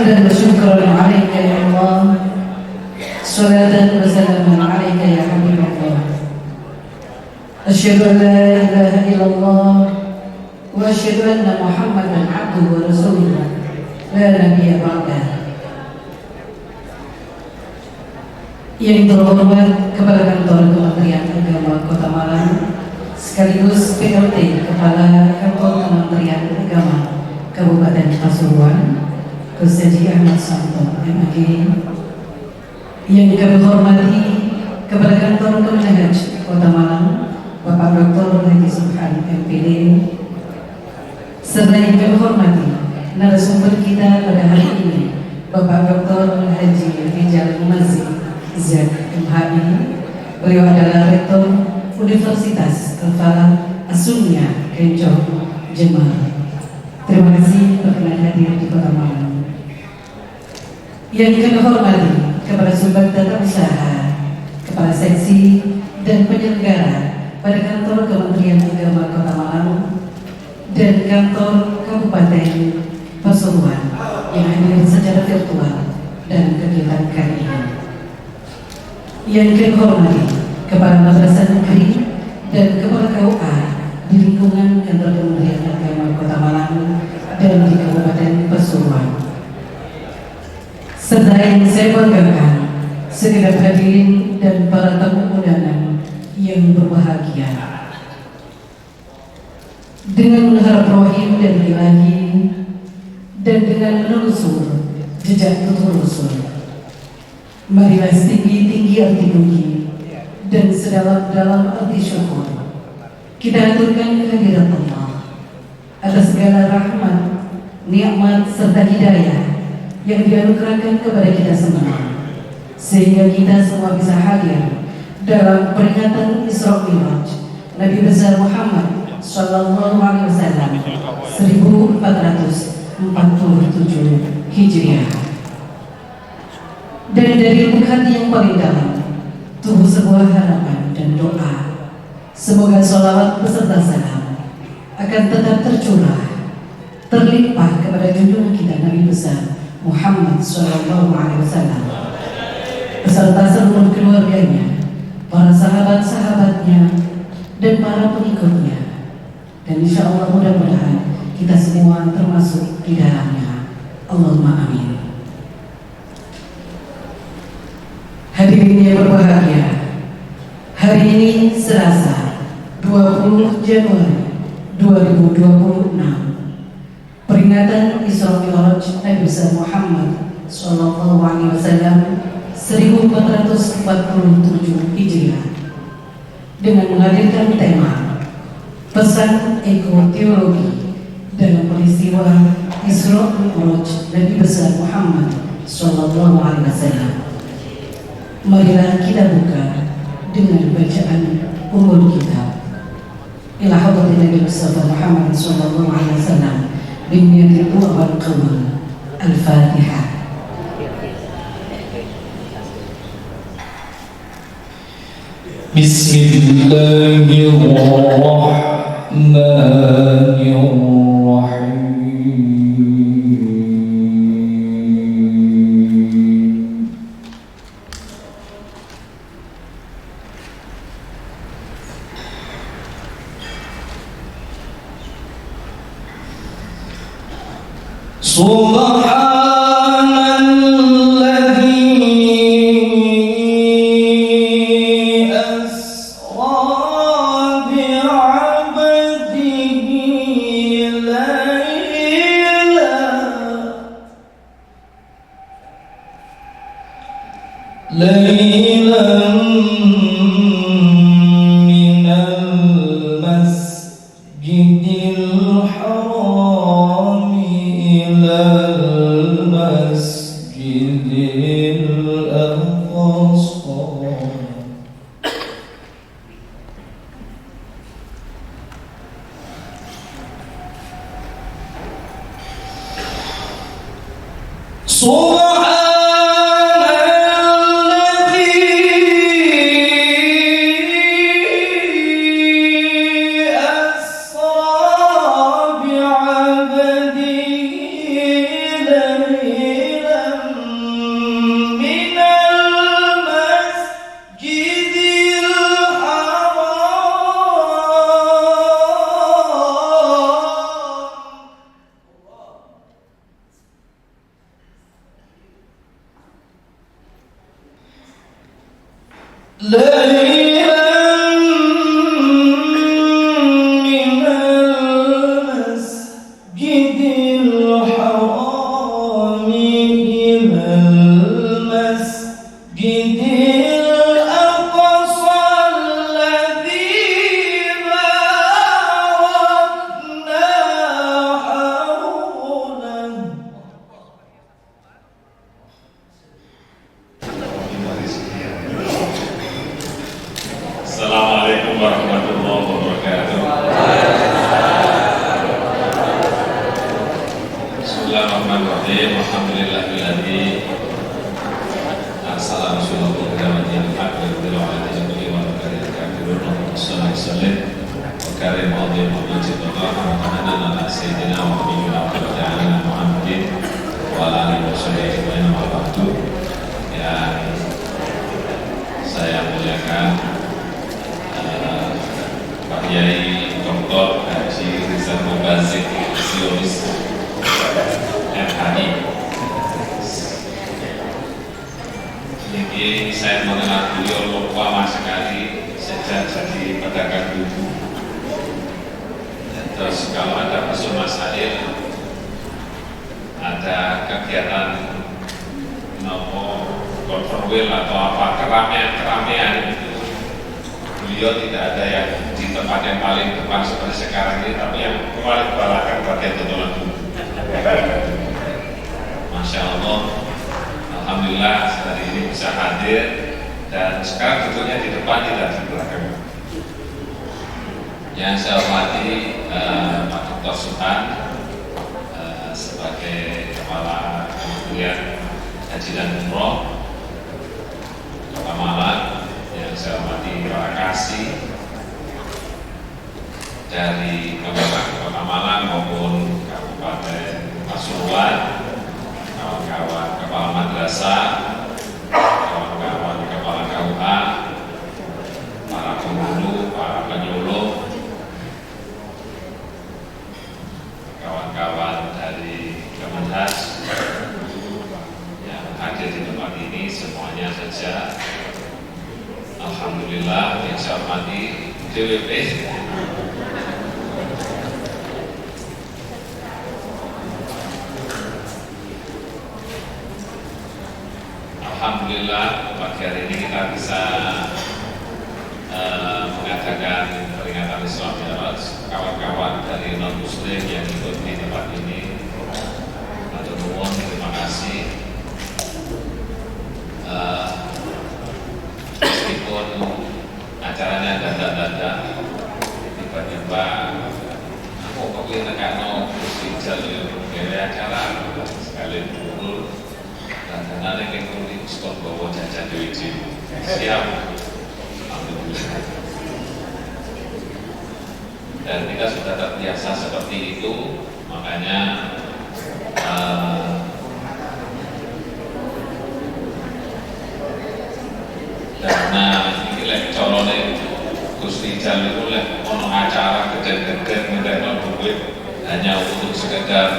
حمدا وشكرا عليك يا الله، صلاة وسلاما عليك يا حبيب الله. أشهد أن لا إله إلا الله وأشهد أن محمدا عبده ورسوله لا نبي بعده. Yang terhormat Kepala Kantor Kementerian Agama Kota Malang sekaligus PLT Kepala Kantor Kementerian Agama Kabupaten Pasuruan, Gus Haji Ahmad Santo MAG. Yang kami hormati Kepala Kantor Kemenhaj Kota Malang Bapak Dr. Haji Subhan MPD, serta yang kami hormati narasumber kita pada hari ini Bapak Dr. Haji Rijal Mazid Zak MHI. Beliau adalah Rektor Universitas Al-Falah As-Sunnah Kencong, Jember. Terima kasih berkenan hadir di Kota Malang. Yang kami hormati kepada sumber data usaha, kepala seksi dan penyelenggara pada kantor Kementerian Agama Kota Malang dan kantor Kabupaten Pasuruan yang hadir secara virtual dan kegiatan kali ini. Yang kami hormati Kepala Madrasah Negeri dan Kepala KUA di lingkungan kantor Kementerian Agama Kota Malang dan di Kabupaten Pasuruan, serta yang saya banggakan segenap hadirin dan para tamu undangan yang berbahagia. Dengan mengharap rohim dan ilahi dan dengan menelusur jejak tutur rasul, marilah setinggi-tinggi arti puji dan sedalam-dalam arti syukur kita aturkan kehadiran Allah atas segala rahmat, nikmat serta hidayah yang dianugerahkan kepada kita semua, sehingga kita semua bisa hadir dalam peringatan Isra Mi'raj Nabi besar Muhammad Sallallahu Alaihi Wasallam 1447 Hijriah. Dan dari lubuk hati yang paling dalam tumbuh sebuah harapan dan doa, semoga sholawat beserta salam akan tetap tercurah, terlimpah kepada junjungan kita Nabi besar Muhammad Sallallahu Alaihi Wasallam beserta seluruh keluarganya, para sahabat-sahabatnya dan para pengikutnya, dan insya Allah mudah-mudahan kita semua termasuk di dalamnya. Allahumma amin. Hadirin yang berbahagia, hari ini Selasa 20 Januari 2026, peringatan Isra Mi'raj Nabi besar Muhammad Sallallahu Alaihi Wasallam 1447 Hijriah dengan menghadirkan tema pesan ekoteologi dalam peristiwa Isra Mi'raj Nabi besar Muhammad Sallallahu Alaihi Wasallam. Marilah kita buka dengan bacaan umul kitab ila hadratin Nabi Mustafa Muhammad sallallahu alaihi wasallam bin niyatil wal qabul. Al-Fatihah. Bismillahirrahmanirrahim. Subhanalladzi asra bi'abdihi laylan minal masjidil haram ilal masjidil aqsa. Subhanalladzi asra bi'abdihi warahmatullahi wabarakatuh. Bismillahirrahmanirrahim. Alhamdulillahilladzi arsala rasulahu bil huda wa dinil haqqi wa yu'adhdhiru al-kafirun sallallahu alaihi wa karim adhim wa jalla wa ala sayyidina wa habibina wa ta'ala Muhammadin wa ala alihi wa sahbihi wa ba'du. Yang saya muliakan Pak Yai Dr. Haji Rizal Mubazik Sionis MHI. Ini saya mengenal beliau lama sekali sejak jadi pedagang buku. Terus kalau ada usul masail, ada kegiatan konferwil atau apa keramaian beliau tidak ada yang di tempat yang paling depan seperti sekarang ini, tapi yang paling belakang bagian tontonan buku. Masya Allah, alhamdulillah hari ini bisa hadir dan sekarang duduknya di depan tidak di belakang. Yang saya hormati Pak Dr. Suhan sebagai Kepala Kementerian Haji dan Umroh Kota Malang, yang saya hormati para kasih dari Kabupaten Kota Malang maupun Kabupaten Pasuruan, kawan-kawan kepala madrasah, kawan-kawan kepala KUA, para penghulu, para penyuluh, kawan-kawan dari Kemenhas yang hadir di tempat ini, semuanya saja alhamdulillah. Yang saya hormati DWP, alhamdulillah pagi hari ini kita bisa mengadakan peringatan Isra Mi'raj. Kawan-kawan dari non muslim yang ikut di tempat ini, matur nuwun, terima kasih. Meskipun acaranya dada-dada, tiba-tiba aku kok ini nekano Gusti Jalil gawe acara sekali dulu dan nanti kita di skor bawa jajan dewi siap. Alhamdulillah. Dan kita sudah terbiasa seperti itu, makanya karena ini lek colone Gusti Jalil oleh ono acara gede-gede ngendekno duit hanya untuk sekedar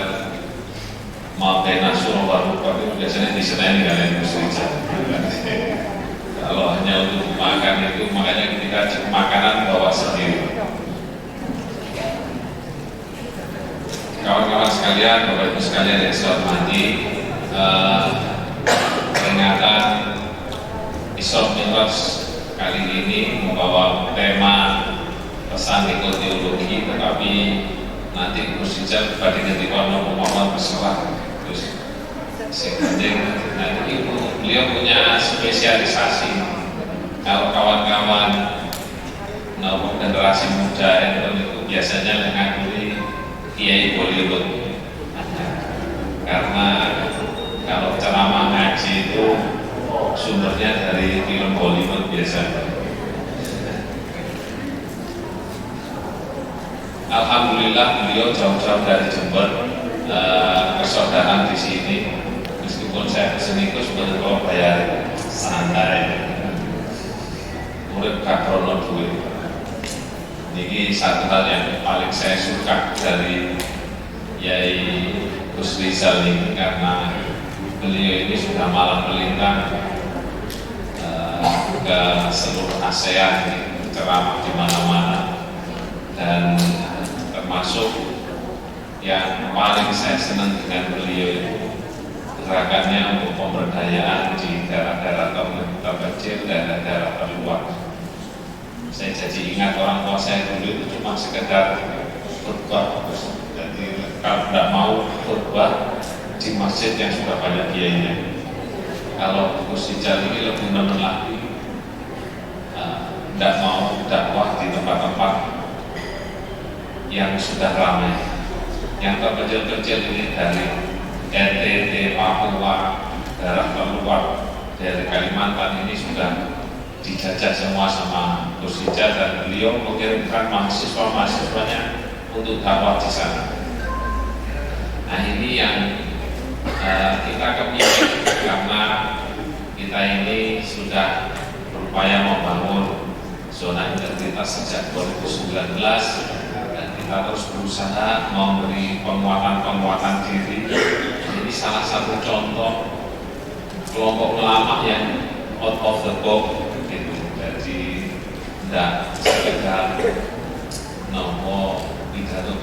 mau kena suruh baru itu biasanya diseneni kalian Gusti Jalil. Kalau hanya untuk makan itu, makanya ketika makanan bawa sendiri. Kawan-kawan sekalian, Bapak Ibu sekalian yang saya hormati, peringatan Isra Mi'raj kali ini membawa tema pesan teologi, tetapi nanti Gusti Jalil pada ketika ngomong berserah terus nah itu beliau punya spesialisasi. Kalau kawan-kawan generasi muda itu biasanya mengakui kiai Bollywood, karena kalau ceramah ngaji itu sumbernya dari film Bollywood biasanya. Alhamdulillah beliau jauh-jauh dari Jember, persaudaraan di sini. Meskipun saya kesini itu sebenarnya kalau bayar santai, murid kakrono duit. Ini satu hal yang paling saya suka dari Yai Gus Rizal ini, karena beliau ini sudah malang melintang ke seluruh ASEAN, ceramah di mana-mana, dan termasuk yang paling saya senang dengan beliau gerakannya untuk pemberdayaan di daerah-daerah terpencil, daerah-daerah terluar. Saya jadi ingat orang tua saya dulu itu cuma sekedar khutbah, jadi kalau tidak mau khutbah di masjid yang sudah banyak kiainya. Kalau Gus Jalil ini lebih nemen lagi, tidak mau dakwah di yang sudah ramai. Yang terkecil-kecil ini dari NTT, Papua, daerah terluar dari Kalimantan ini sudah dijajah semua sama Gus Ijaz, dan beliau mengirimkan mahasiswa-mahasiswanya untuk dakwah di sana. Nah ini yang kita kepingin, karena kita ini sudah berupaya membangun zona integritas sejak 2019, dan kita terus berusaha memberi penguatan diri. Ini salah satu contoh kelompok ulama yang out of the box gitu. Jadi tidak sekedar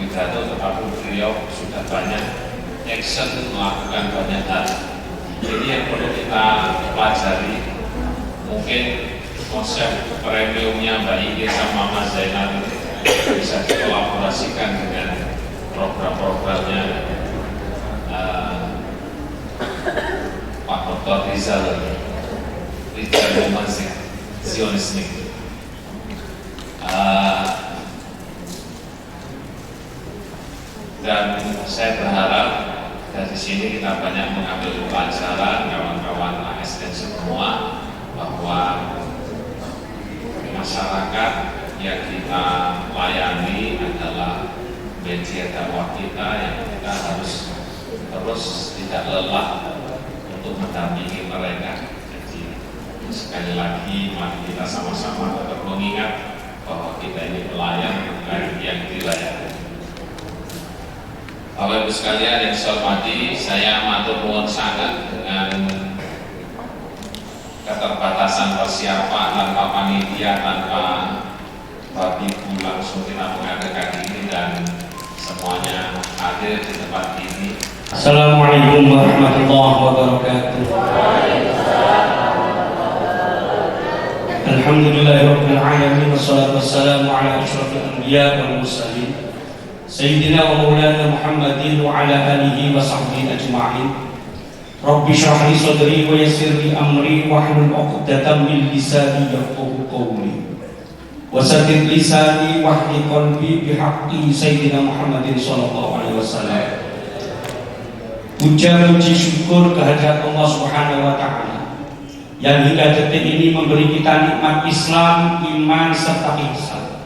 pidato, tetapi beliau sudah banyak action, melakukan banyak hal. Ini yang perlu kita pelajari. Mungkin konsep premiumnya Mbak Ike sama Mas Zainal ini bisa dikolaborasikan dengan program-programnya Pak Dr. Rizal Masih Zionisnik. Dan saya berharap dari sini kita banyak mengambil pelajaran, kawan-kawan ASN semua, bahwa masyarakat yang kita layani adalah media dakwah kita, yang kita harus terus tidak lelah untuk mendampingi mereka. Jadi sekali lagi mari kita sama-sama tetap mengingat bahwa kita ini pelayan, bukan yang dilayani. Bapak Ibu sekalian yang saya hormati, saya matur nuwun sangat dengan keterbatasan persiapan, tanpa panitia, tanpa Bapak Ibu langsung kita mengadakan ini, dan semuanya hadir di tempat ini. Assalamualaikum warahmatullahi wabarakatuh. Alhamdulillahirabbil alamin, wassalatu wassalamu ala asyrafil anbiya wal mursalin Sayyidina wa maulana Muhammadin wa ala alihi wa sahbihi ajma'in. Rabbi shrah li sadri wa yassir li amri wahlul 'uqdatam min lisani yafqahu qawli. Wasaddid lisani wahdi qalbi bihaqqi Sayyidina Muhammadin sallallahu alaihi wasallam. Puja puji syukur kehadirat Allah Subhanahu wa taala yang hingga detik ini memberi kita nikmat Islam, iman serta ihsan,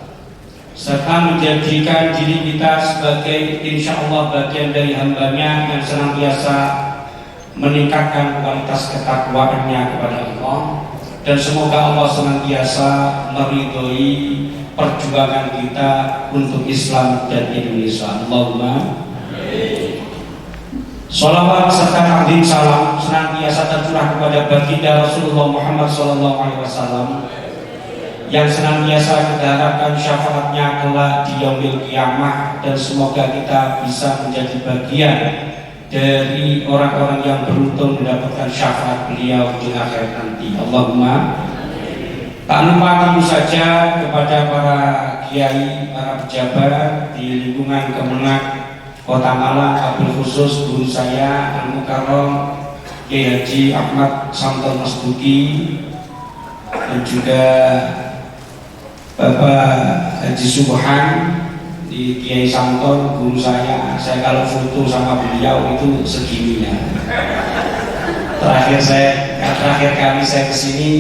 serta menjadikan diri kita sebagai insyaallah bagian dari hambanya yang senantiasa meningkatkan kualitas ketakwaannya kepada Allah, dan semoga Allah senantiasa meridhoi perjuangan kita untuk Islam dan Indonesia. Allahumma sholawat serta takdim salam senantiasa tercurah kepada baginda Rasulullah Muhammad SAW yang senantiasa kita harapkan syafaatnya kelak di yaumil qiyamah, dan semoga kita bisa menjadi bagian dari orang-orang yang beruntung mendapatkan syafaat beliau di akhirat nanti. Allahumma. Tak lupa tentu saja kepada para kiai, para pejabat di lingkungan Kemenak Kota Malang, wabil khusus guru saya Al-Mukarram Kiai Haji Ahmad Samton Masduki, dan juga Bapak Haji Subhan di Kiai Samton, guru saya kalau foto sama beliau itu segininya. Terakhir kali saya kesini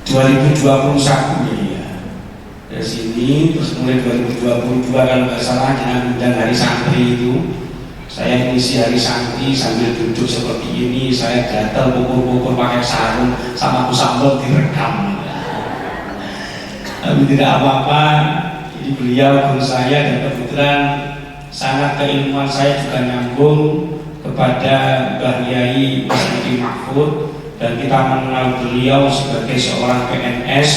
2021 ya. Dari sini terus mulai 2022 kalau nggak salah dengan undang hari santri itu, saya mengisi hari santri sambil duduk seperti ini, saya gatel pukul-pukul pakai sarung sama aku sambal direkam. Tapi tidak apa-apa, jadi beliau guru saya, dan kebetulan sangat keilmuan saya juga nyambung kepada Mbah Yai Mas Budi Mahfud, dan kita mengenal beliau sebagai seorang PNS,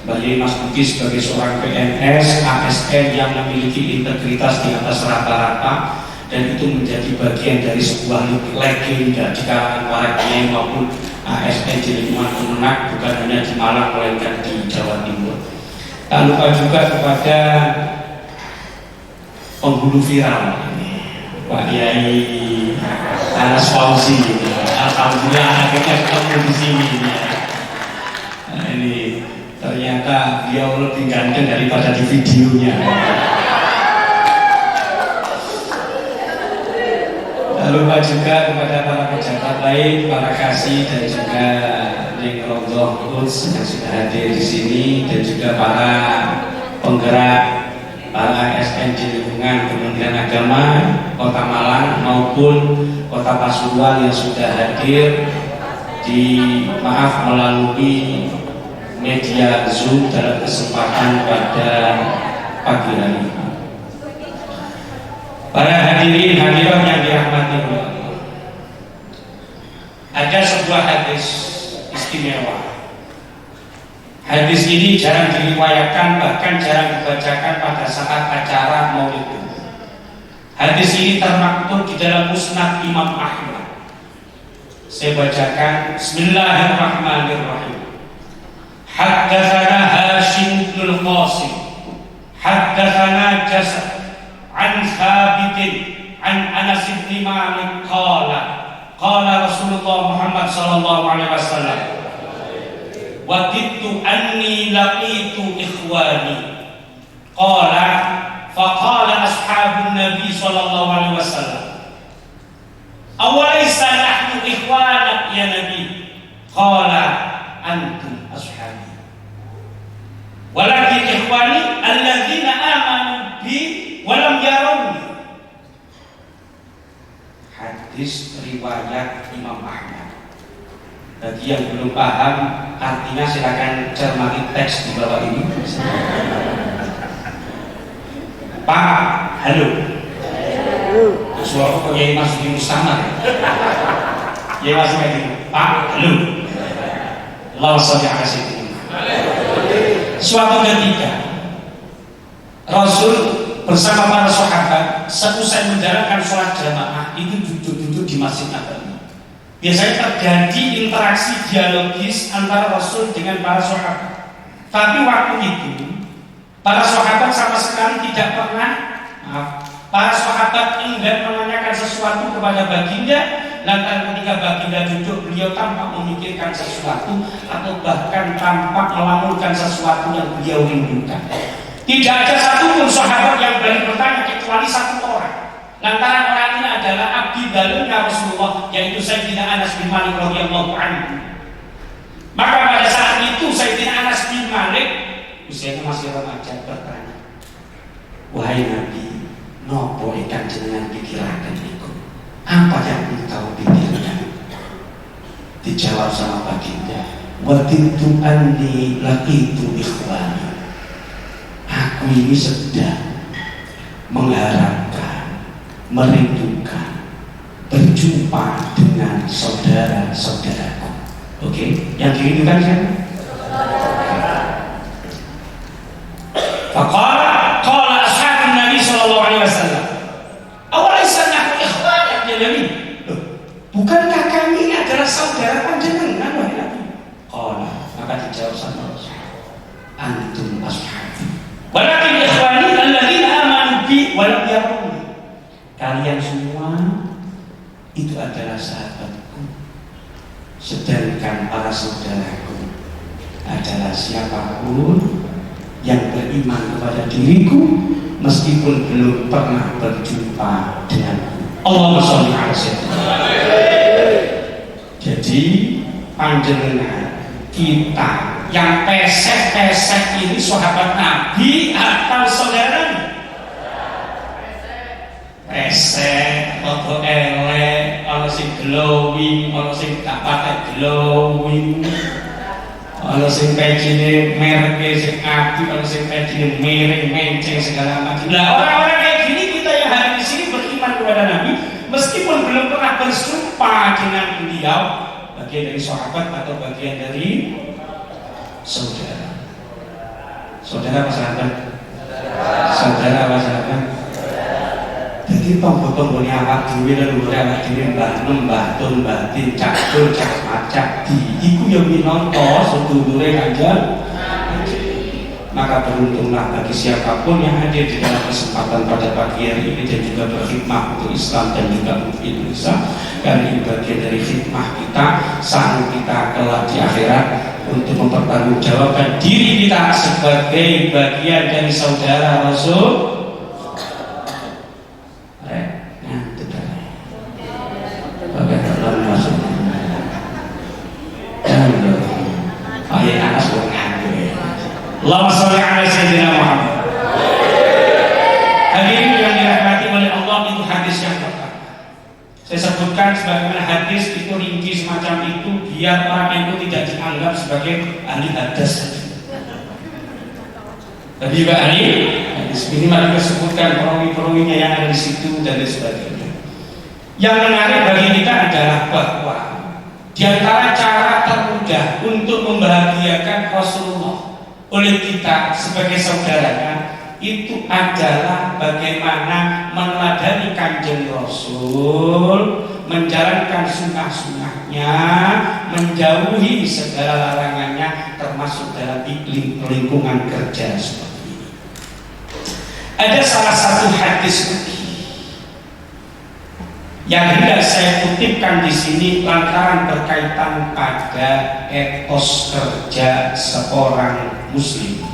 Mbah Yai Mas Budi sebagai seorang PNS ASN yang memiliki integritas di atas rata-rata, dan itu menjadi bagian dari sebuah legenda di kalangan para kiai maupun ASN di lingkungan Kemenak, bukan hanya di Malang melainkan di Jawa Timur. Tak lupa juga kepada penghulu viral ini, Pak Yai Anas Fauzi. Alhamdulillah akhirnya ketemu di sini. Nah, ini ternyata dia lebih ganteng daripada di videonya. Lupa juga kepada para pejabat lain, para kasih dan juga Ring Rondo Quds yang sudah hadir di sini, dan juga para penggerak, para ASN di lingkungan Kementerian Agama Kota Malang maupun Kota Pasuruan yang sudah hadir melalui media Zoom dalam kesempatan pada pagi hari ini. Para hadirin hadirat yang dirahmati Allah, ada sebuah hadis istimewa. Hadis ini jarang diriwayatkan, bahkan jarang dibacakan pada saat acara Maulid. Hadis ini termaktub di dalam Musnad Imam Ahmad. Saya bacakan. Bismillahirrahmanirrahim. Haddatsana Hashim bin Qasim, haddatsana Jasad an Thabitin an Anas bin Malik qala Rasulullah Muhammad sallallahu alaihi wasallam, wadittu anni laqitu ikhwani faqala ashabun nabi sallallahu alaihi wasallam, awalaysa nahnu ikhwanak ya nabi? Qala antum ashabi, walakin ikhwani alladzina amanu bi walam yarawni. Hadis riwayat Imam Ahmad. Bagi yang belum paham artinya silakan cermati teks di bawah ini. Pak, halo. Suara kok Yai Mas di Mustamar. Yai Mas di Pak, halo. Allahumma sholli ala sayyidina. Suatu ketika Rasul bersama para sahabat seusai menjalankan sholat jamaah itu duduk-duduk di Masjid Nabawi. Biasanya terjadi interaksi dialogis antara Rasul dengan para sahabat. Tapi waktu itu para sahabat sama sekali tidak pernah, para sahabat enggan menanyakan sesuatu kepada baginda. Lantaran ketika baginda duduk, beliau tampak memikirkan sesuatu atau bahkan tampak melamunkan sesuatu yang beliau rindukan. Tidak ada satupun sahabat yang berani bertanya kecuali satu orang. Lantaran orang ini adalah abdi dalamnya Rasulullah, yaitu Sayyidina Anas bin Malik radhiyallahu anhu. Maka pada saat itu Sayyidina Anas bin Malik usianya masih remaja bertanya, wahai Nabi, nopo ikan jenengan pikirakan itu? Apa yang engkau pikirkan? Dijawab sama baginda, wadittu anni laqitu ikhwani. Aku ini sedang mengharapkan, merindukan berjumpa dengan saudara-saudaraku. Oke, yang dirindukan siapa? Qala ashabun Nabi sallallahu alaihi wasallam, awalaysa nahnu ikhwanak ya Nabi? Bukankah kami ini adalah saudara panjenengan wahai Nabi? Qala, maka dijawab sama Rasul, antum ashabi, walakin ikhwani alladzina amanu bi wa lam yarawni. Kalian semua itu adalah sahabatku, sedangkan para saudaraku adalah siapapun yang beriman kepada diriku meskipun belum pernah berjumpa denganku. Allahumma sholli ala sayyidina. Jadi panjenengan kita yang pesek-pesek ini sahabat Nabi atau saudara? Pesek, foto elek, ono sing glowing, ono sing tak pakai glowing, ono sing pecine merke sing api, ono sing pecine miring menceng segala macam. Nah, orang-orang kayak gini kita yang hari di sini beriman kepada Nabi meskipun belum pernah berjumpa dengan beliau, bagian dari sahabat atau bagian dari saudara. Saudara apa sahabat? Saudara apa sahabat? Jadi tombol-tombolnya awak dhewe leluhur awak dhewe mbah tun batin cak tur cak macak di iku ya minangka sedulure Kanjeng. Maka beruntunglah bagi siapapun yang hadir di dalam kesempatan pada pagi hari ini dan juga berkhidmah untuk Islam dan juga untuk Indonesia, karena ini bagian dari khidmah kita, sanggup kita kelak di akhirat. untuk mempertanggungjawabkan diri kita sebagai bagian dari saudara Rasul. Allahumma sholli ala sayyidina Muhammad. Hadirin yang dirahmati oleh Allah, itu hadis yang pertama. Saya sebutkan sebagaimana hadis itu rinci semacam itu biar orang itu tidak dianggap sebagai ahli hadis. Tapi juga ahli hadis. Ini mari kita sebutkan perawi-perawinya yang ada di situ dan lain sebagainya. Yang menarik bagi kita adalah bahwa di antara cara termudah untuk membahagiakan Rasulullah oleh kita sebagai saudaranya itu adalah bagaimana meneladani Kanjeng Rasul, menjalankan sunnah-sunnahnya, menjauhi segala larangannya, termasuk dalam lingkungan kerja seperti ini. Ada salah satu hadis yang hendak saya kutipkan di sini lantaran berkaitan pada etos kerja seorang Muslim.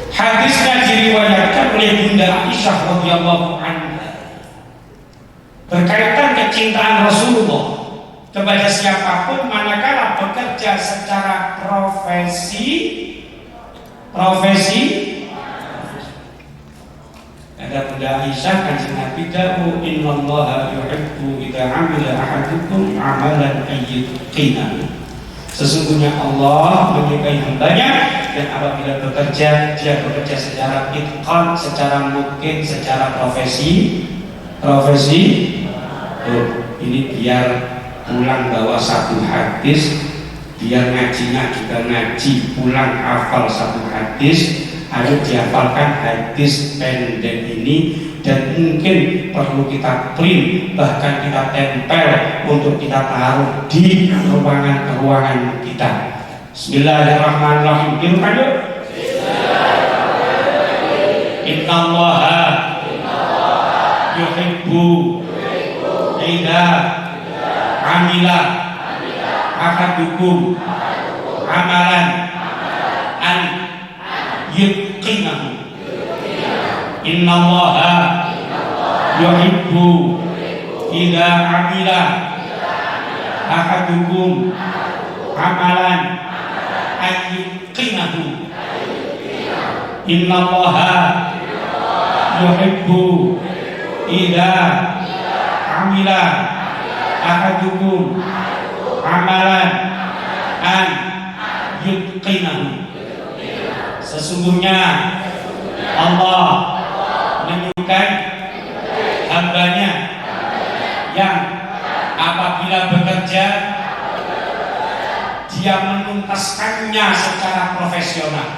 Hadisnya diriwayatkan oleh Bunda Aisyah radhiyallahu anha berkaitan kecintaan Rasulullah kepada siapapun manakala bekerja secara profesi. Ada Bunda Aisyah, Kanjeng Nabi da'u innallaha yuhibbu idza 'amila ahadukum 'amalan ayyuqina. Sesungguhnya Allah menyukai hambanya dan apabila bekerja, dia bekerja secara itqan, secara mungkin, secara profesi. Ini biar pulang bawa satu hadis, biar ngajinya juga ngaji, pulang hafal satu hadis. Harus dihafalkan hadis pendek ini dan mungkin perlu kita print, bahkan kita tempel untuk kita taruh di ruangan kita. Bismillahirrahmanirrahim. Tirukan yuk. Innallaha yuhibbu idza amila ahadukum amalan an yutqinahu. Innallaha yuhibbu idza amila ahadukum amalan an yutqinahu. Innallaha yuhibbu idza amila ahadukum amalan an yutqinahu. Sesungguhnya Allah menyukai hambanya yang apabila bekerja dia menuntaskannya secara profesional.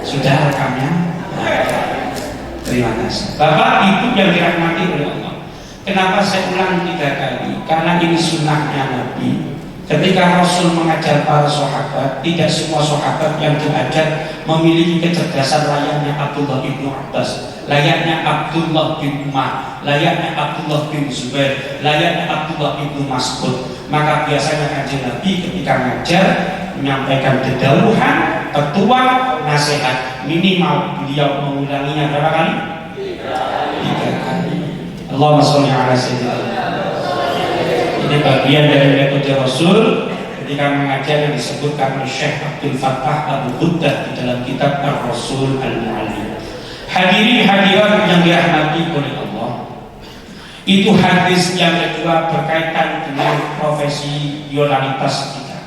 Sudah rekamnya? Terima kasih Bapak Ibu yang dirahmati oleh Allah. Kenapa saya ulang 3 kali? Karena ini sunnahnya Nabi. Ketika Rasul mengajar para sahabat, tidak semua sahabat yang diajar memiliki kecerdasan layaknya Abdullah bin Abbas, layaknya Abdullah bin Umar, layaknya Abdullah bin Zubair, layaknya Abdullah bin Mas'ud. Maka biasanya Kanjeng Nabi ketika mengajar menyampaikan dedauhan, petuah, nasihat, minimal beliau mengulanginya berapa kali? 3 kali. Allahumma sholli ala sayyidina. Ini bagian dari metode Rasul ketika mengajar yang disebutkan oleh Syekh Abdul Fattah Abu Ghuddah di dalam kitab Ar-Rasul Al-Mu'allim. Hadirin hadirat yang dirahmati oleh Allah, itu hadis yang kedua berkaitan dengan profesionalitas kita.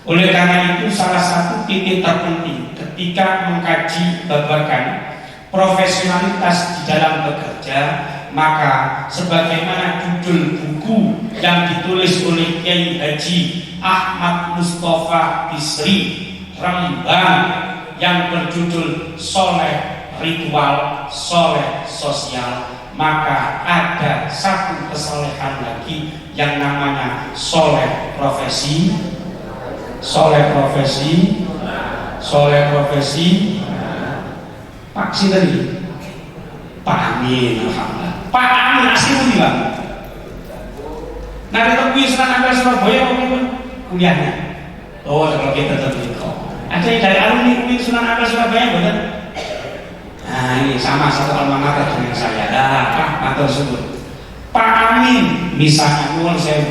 Oleh karena itu salah satu titik terpenting ketika mengkaji babagan profesionalitas di dalam bekerja, maka sebagaimana judul buku yang ditulis oleh Kiai Haji Ahmad Mustafa Bisri Rembang yang berjudul Soleh Ritual, Soleh Sosial, maka ada satu kesolehan lagi yang namanya soleh profesi. Soleh profesi Pak Sinteri Pak Amin, alhamdulillah. Pak Amin asli pundi, Bang? Nah, tetap kuwi Sunan Ampel Surabaya apa pun kuliahnya. Oh, kalau kita tetap itu. Ada yang dari alumni UIN Sunan Ampel Surabaya betul? Nah, ini sama satu alma mater dengan saya. Pak, matur suwun. Pak Amin, misalnya,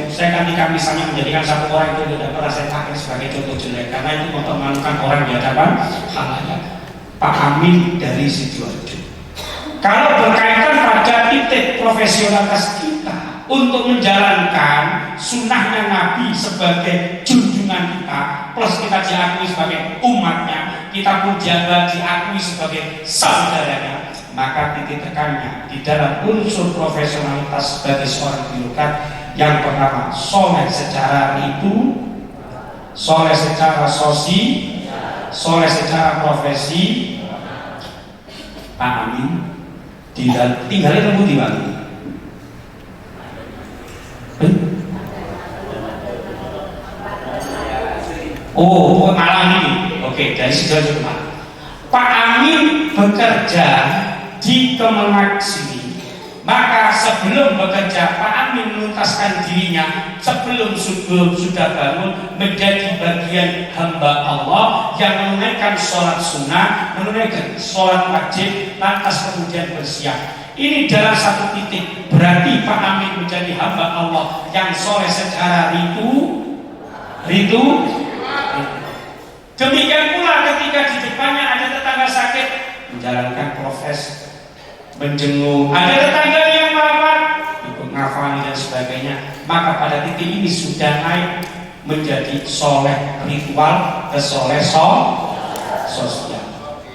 saya ketika misalnya menjadikan satu orang itu tidak pernah saya pakai sebagai contoh jelek karena itu untuk memalukan orang di hadapan khalayak. Pak Amin dari Sidoarjo. Kalau berkaitan pada titik profesionalitas kita untuk menjalankan sunnahnya Nabi sebagai junjungan kita, plus kita diakui sebagai umatnya, kita pun diakui sebagai saudaranya, maka titik tekannya di dalam unsur profesionalitas sebagai seorang birokrat yang pertama, soleh secara ritu, soleh secara soleh secara profesi. Pak Amin tinggalnya tempat di mana? Oh, Malang ini. Oke, dari Sidoarjo ke Malang. Pak Amin bekerja di Kemenak sini. Maka sebelum bekerja, Pak Amin menuntaskan dirinya sebelum sudah bangun menjadi bagian hamba Allah yang menunaikan sholat sunnah, menunaikan sholat wajib, lantas kemudian bersiap. Ini dalam satu titik berarti Pak Amin menjadi hamba Allah yang soleh secara ritu. Demikian pula ketika di depannya ada tetangga sakit, menjalankan proses menjenguk, ada tetangga yang wafat, ikut ngafali dan sebagainya, maka pada titik ini sudah naik menjadi soleh ritual, soleh sosial.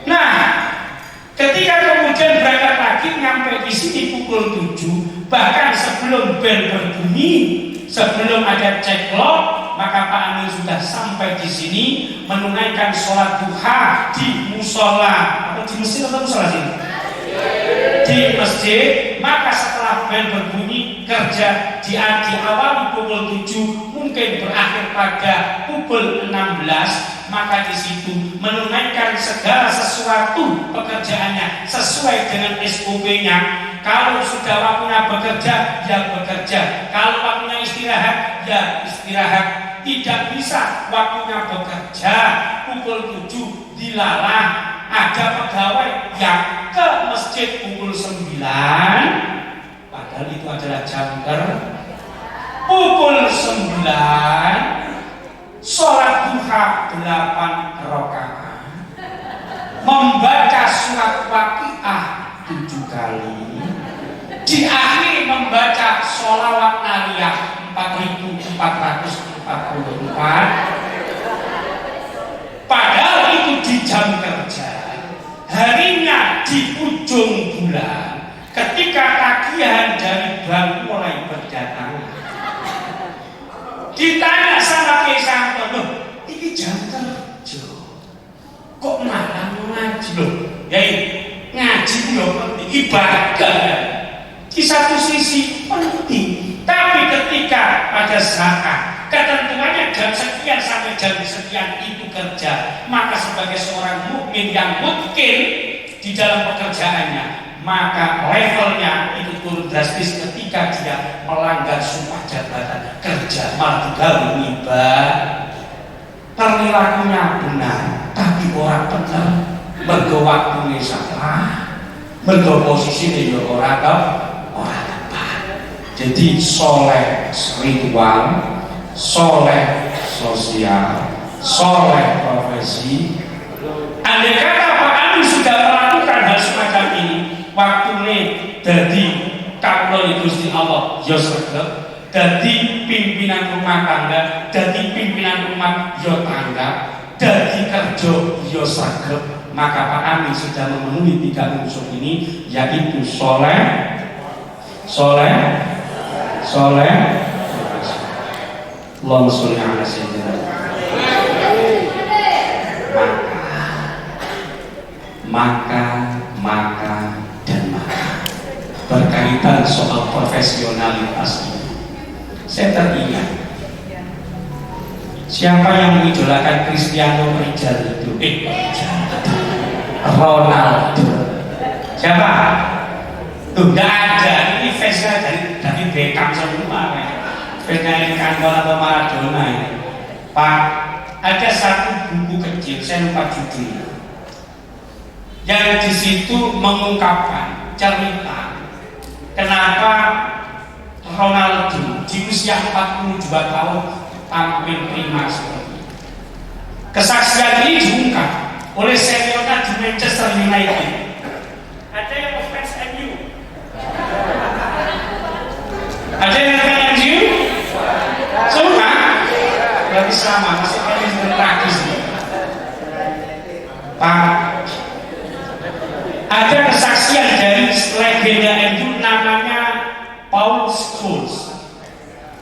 Nah, ketika kemudian berangkat lagi sampai di sini pukul 7, bahkan sebelum bel berbunyi, sebelum ada ceklok, maka Pak Amin sudah sampai di sini menunaikan sholat duha di musola atau di masjid atau musola sini? Di masjid. Maka setelah bel berbunyi kerja diawali pukul 7, mungkin berakhir pada pukul 16, maka di situ menunaikan segala sesuatu pekerjaannya sesuai dengan SOP-nya. Kalau sudah waktunya bekerja, ya bekerja. Kalau waktunya istirahat, ya istirahat. Tidak bisa waktunya bekerja pukul 7 dilalah. Ada pegawai yang ke masjid pukul 9, padahal itu adalah jam pukul 9, sholat duha 8 rakaat, membaca surat Waqiah 7 kali, diakhiri membaca sholawat nariyah 4444. Padahal itu di jam kerja, harinya di ujung bulan, ketika tagihan dari bank mulai berdatangan. Ditanya sama Kiai Santo, loh, ini jam kerja, kok malah ngaji loh? Ya ngaji loh penting, ibadah. Di satu sisi penting, tapi ketika pada saat ketentuannya jam sekian sampai jam sekian itu kerja, maka sebagai seorang mukmin yang mungkin di dalam pekerjaannya, maka levelnya itu turun drastis ketika dia melanggar sumpah jabatan kerja malah digawe ibadah. Perilakunya benar, tapi orang benar, mergo waktune salah, mergo posisine ya ora tepat. Jadi soleh ritual, soleh sosial, soleh profesi. Andai kata Pak Amin sudah melakukan hal semacam ini, waktunya jadi kaulul Gusti Allah ya sregep, jadi pimpinan rumah tangga, jadi pimpinan rumah ya tangga, jadi kerja ya sregep, maka Pak Amin sudah memenuhi 3 unsur ini, yaitu soleh. Allahumma sholli ala sayyidina maka berkaitan soal profesionalitas ini. Saya teringat siapa yang mengidolakan Cristiano Ronaldo? Ronaldo. Siapa? Tuh nggak ada, ini fansnya dari Beckham semua kan. Fansnya Kantor atau Maradona ya. Pak, ada satu buku kecil, saya lupa judulnya, yang di situ mengungkapkan cerita kenapa Ronaldo di usia 42 tahun tampil prima seperti itu. Kesaksian ini diungkap oleh seniornya di Manchester United. Ada yang fans MU? Ada yang fans MU? Semua? Berarti sama, masih paling tragis nih. Pak, ada kesaksian dari legenda MU namanya Paul Scholes.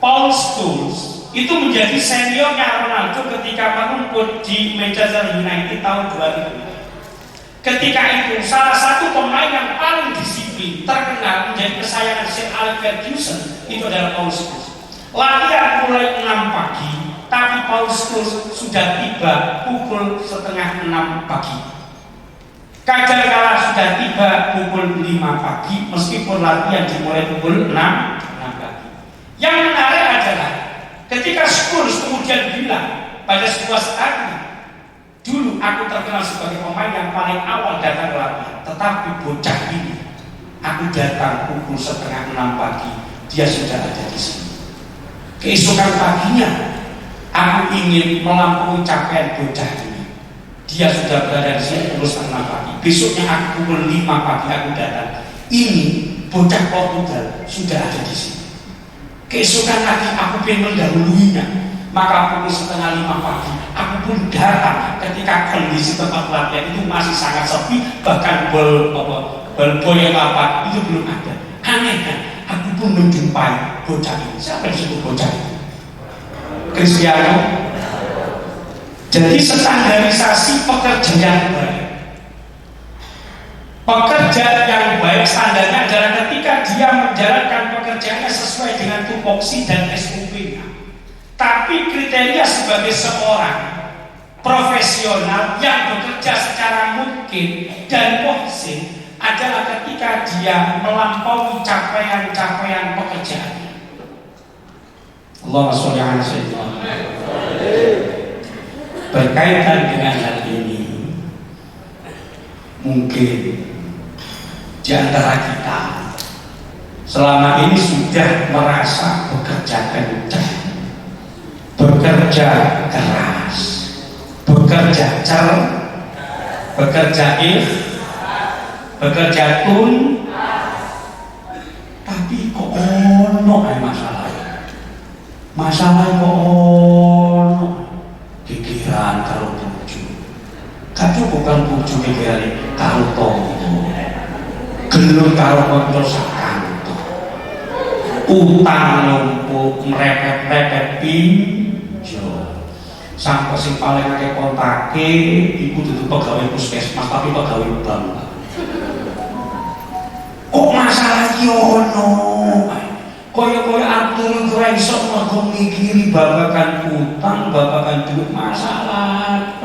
Paul Scholes itu menjadi seniornya Ronaldo ketika merumput di Manchester United tahun 2000. Ketika itu salah satu pemain yang paling disiplin, terkenal, menjadi kesayangan Sir Alex Ferguson itu adalah Paul Scholes. Latihan mulai 6 pagi, tapi Paul Scholes sudah tiba pukul setengah 6 pagi. Kadang-kala sudah tiba pukul 5 pagi, meskipun latihan dimulai pukul 6 pagi. Yang menarik adalah ketika Scholes kemudian bilang pada sebuah stadion, dulu aku terkenal sebagai pemain yang paling awal datang ke latihan, tetapi bocah ini aku datang pukul setengah 6 pagi, dia sudah ada di sini. Keesokan paginya aku ingin melampaui capaian bocah ini, dia sudah berada di sini pukul setengah 6 pagi. Besoknya aku pukul 5 pagi aku datang, ini bocah Portugal sudah ada di sini. Keesokan lagi aku ingin mendahuluinya, maka pukul setengah 5 pagi aku pun datang ketika kondisi tempat latihan itu masih sangat sepi, bahkan bol yang apa itu belum ada. Anehnya aku pun menjumpai bocah ini. Siapa disebut bocah itu? Cristiano. Jadi standarisasi pekerja yang baik, pekerja yang baik standarnya adalah ketika dia menjalankan pekerjaannya sesuai dengan tupoksi dan SOP-nya. Tapi kriteria sebagai seorang profesional yang bekerja secara mungkin dan muhsin adalah ketika dia melampaui capaian-capaian pekerjaannya. Allahumma sholli ala sayyidina. Berkaitan dengan hal ini, mungkin di antara kita selama ini sudah merasa bekerja kencang, bekerja keras, bekerja bekerja bekerja tapi kok ono masalah kok ono pikiran karo bojo, kadang bukan bojo pikiran karo tonggo, gelem karo kanca sakantor, utang numpuk merepet-repet pinjol, sampai sing paling akeh kontake iku dudu pegawai puskesmas tapi pegawai bank. Kok masalah iki ono? Kaya-kaya atur ora iso mergo mikiri babagan utang, babagan duit masalah.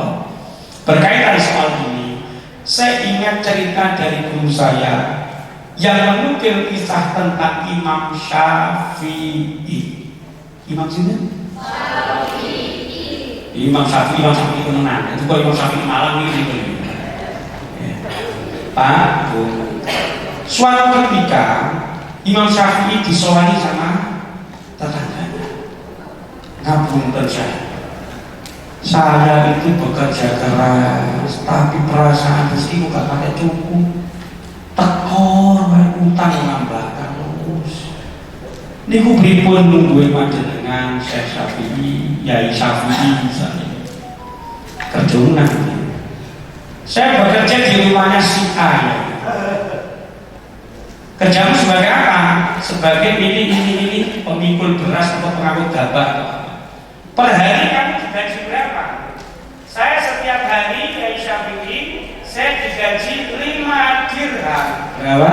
Berkaitan soal ini, saya ingat cerita dari guru saya yang menukil kisah tentang Imam Syafi'i. Imam siapa? Imam Syafi'i itu menang. Itu kok Imam Syafi'i malang ini. Pak, Bu. Suatu ketika Imam Syafi'i disowani sama tetangganya. Ngapunten saya itu bekerja keras, tapi perasaan rezekiku gak pada cukup. Tekor, utang nambah terus. Niku pripun nungguin panjenengan Syekh Syafi'i, Yai Syafi'i misalnya. Kerjaan saya bekerja di rumahnya si A. Kerjamu sebagai apa? Sebagai ini pemikul beras atau pengangkut gabah. Per hari kamu digaji berapa? Saya setiap hari Yai Syafi'i saya digaji 5 dirham. Berapa?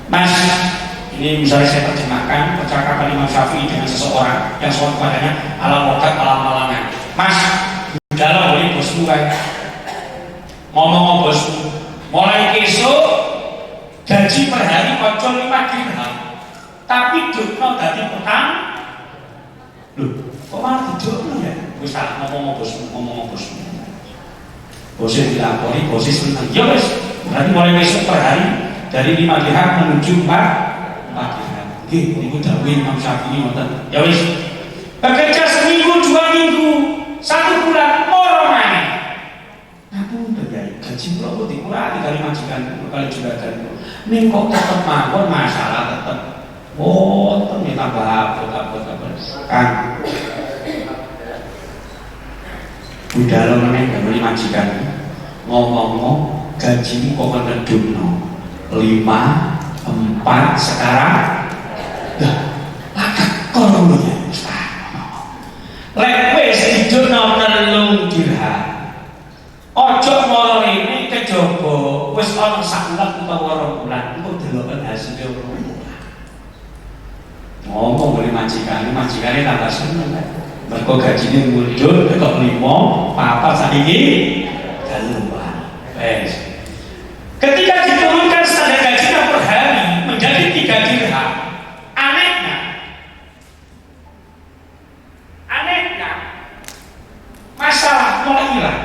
Mas, ini misalnya saya terjemahkan percakapan Imam Syafi'i dengan seseorang yang soal kepadanya alam-alangan. Mas, dalam boleh bosmu kan? Ngomong bosmu, Mulai besok gaji per hari ojo 5 dirham, tapi dukno dadi petang. Loh, kok malah didukno ya? Wis tak ngomong bos. Bosnya dilapori, bosnya seneng. Ya wis, berarti mulai besok per hari dari 5 dirham menuju 4 dirham. Nggih, niku dawuh Imam Syafi'i ngoten. Ya wis. Bekerja seminggu, 2 minggu, 1 bulan moro maneh. Ngapunten ya, gaji kula kok dikurangi kali majikan kali juragan. Ning kok tetep mawon masalah tetep. Oh, ternyata tambah abot. Kan. Udah lo meneh beli majikan. Ngomong gajimu kok ngedumno 5, 4 sekarang. Lah, lagak kono ya. Lek wis didukno 3 dirham. Ojo moro rene kejaba wis ana 1 bulan utawa 2 bulan engko deloken hasilé ora. Ngomong beli majikane tambah seneng. Mergo gajine mundur kok 5, 4 saiki keluar. Wes. Ketika diturunkan standar gaji per hari menjadi 3 dirham, anehnya masalah mulai hilang.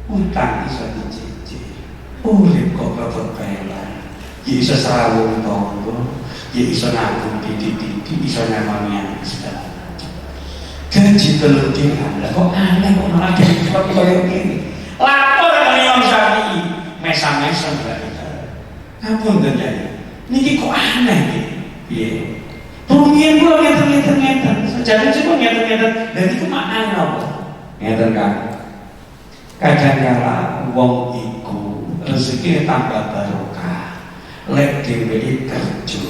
Utang iso dicicil, urip kok kepepelan, ya iso serawung tonggo, ya iso nabung titik-titik, iso nyamani anak segala macam. Gaji 3 dirham, lah kok aneh kok malah jadi seperti kayak gini. Lapor ke Imam Syafi'i, mesa-mesa enggak kita. Ngapunten ya, niki kok aneh gitu. Iya. Rumiyin kula ngeten. Sejane sih kok ngeten. Lah niku maknane apa? Ngeten kan. Kadang kala wong iku rezeki tambah barokah. Lek dhewe kerja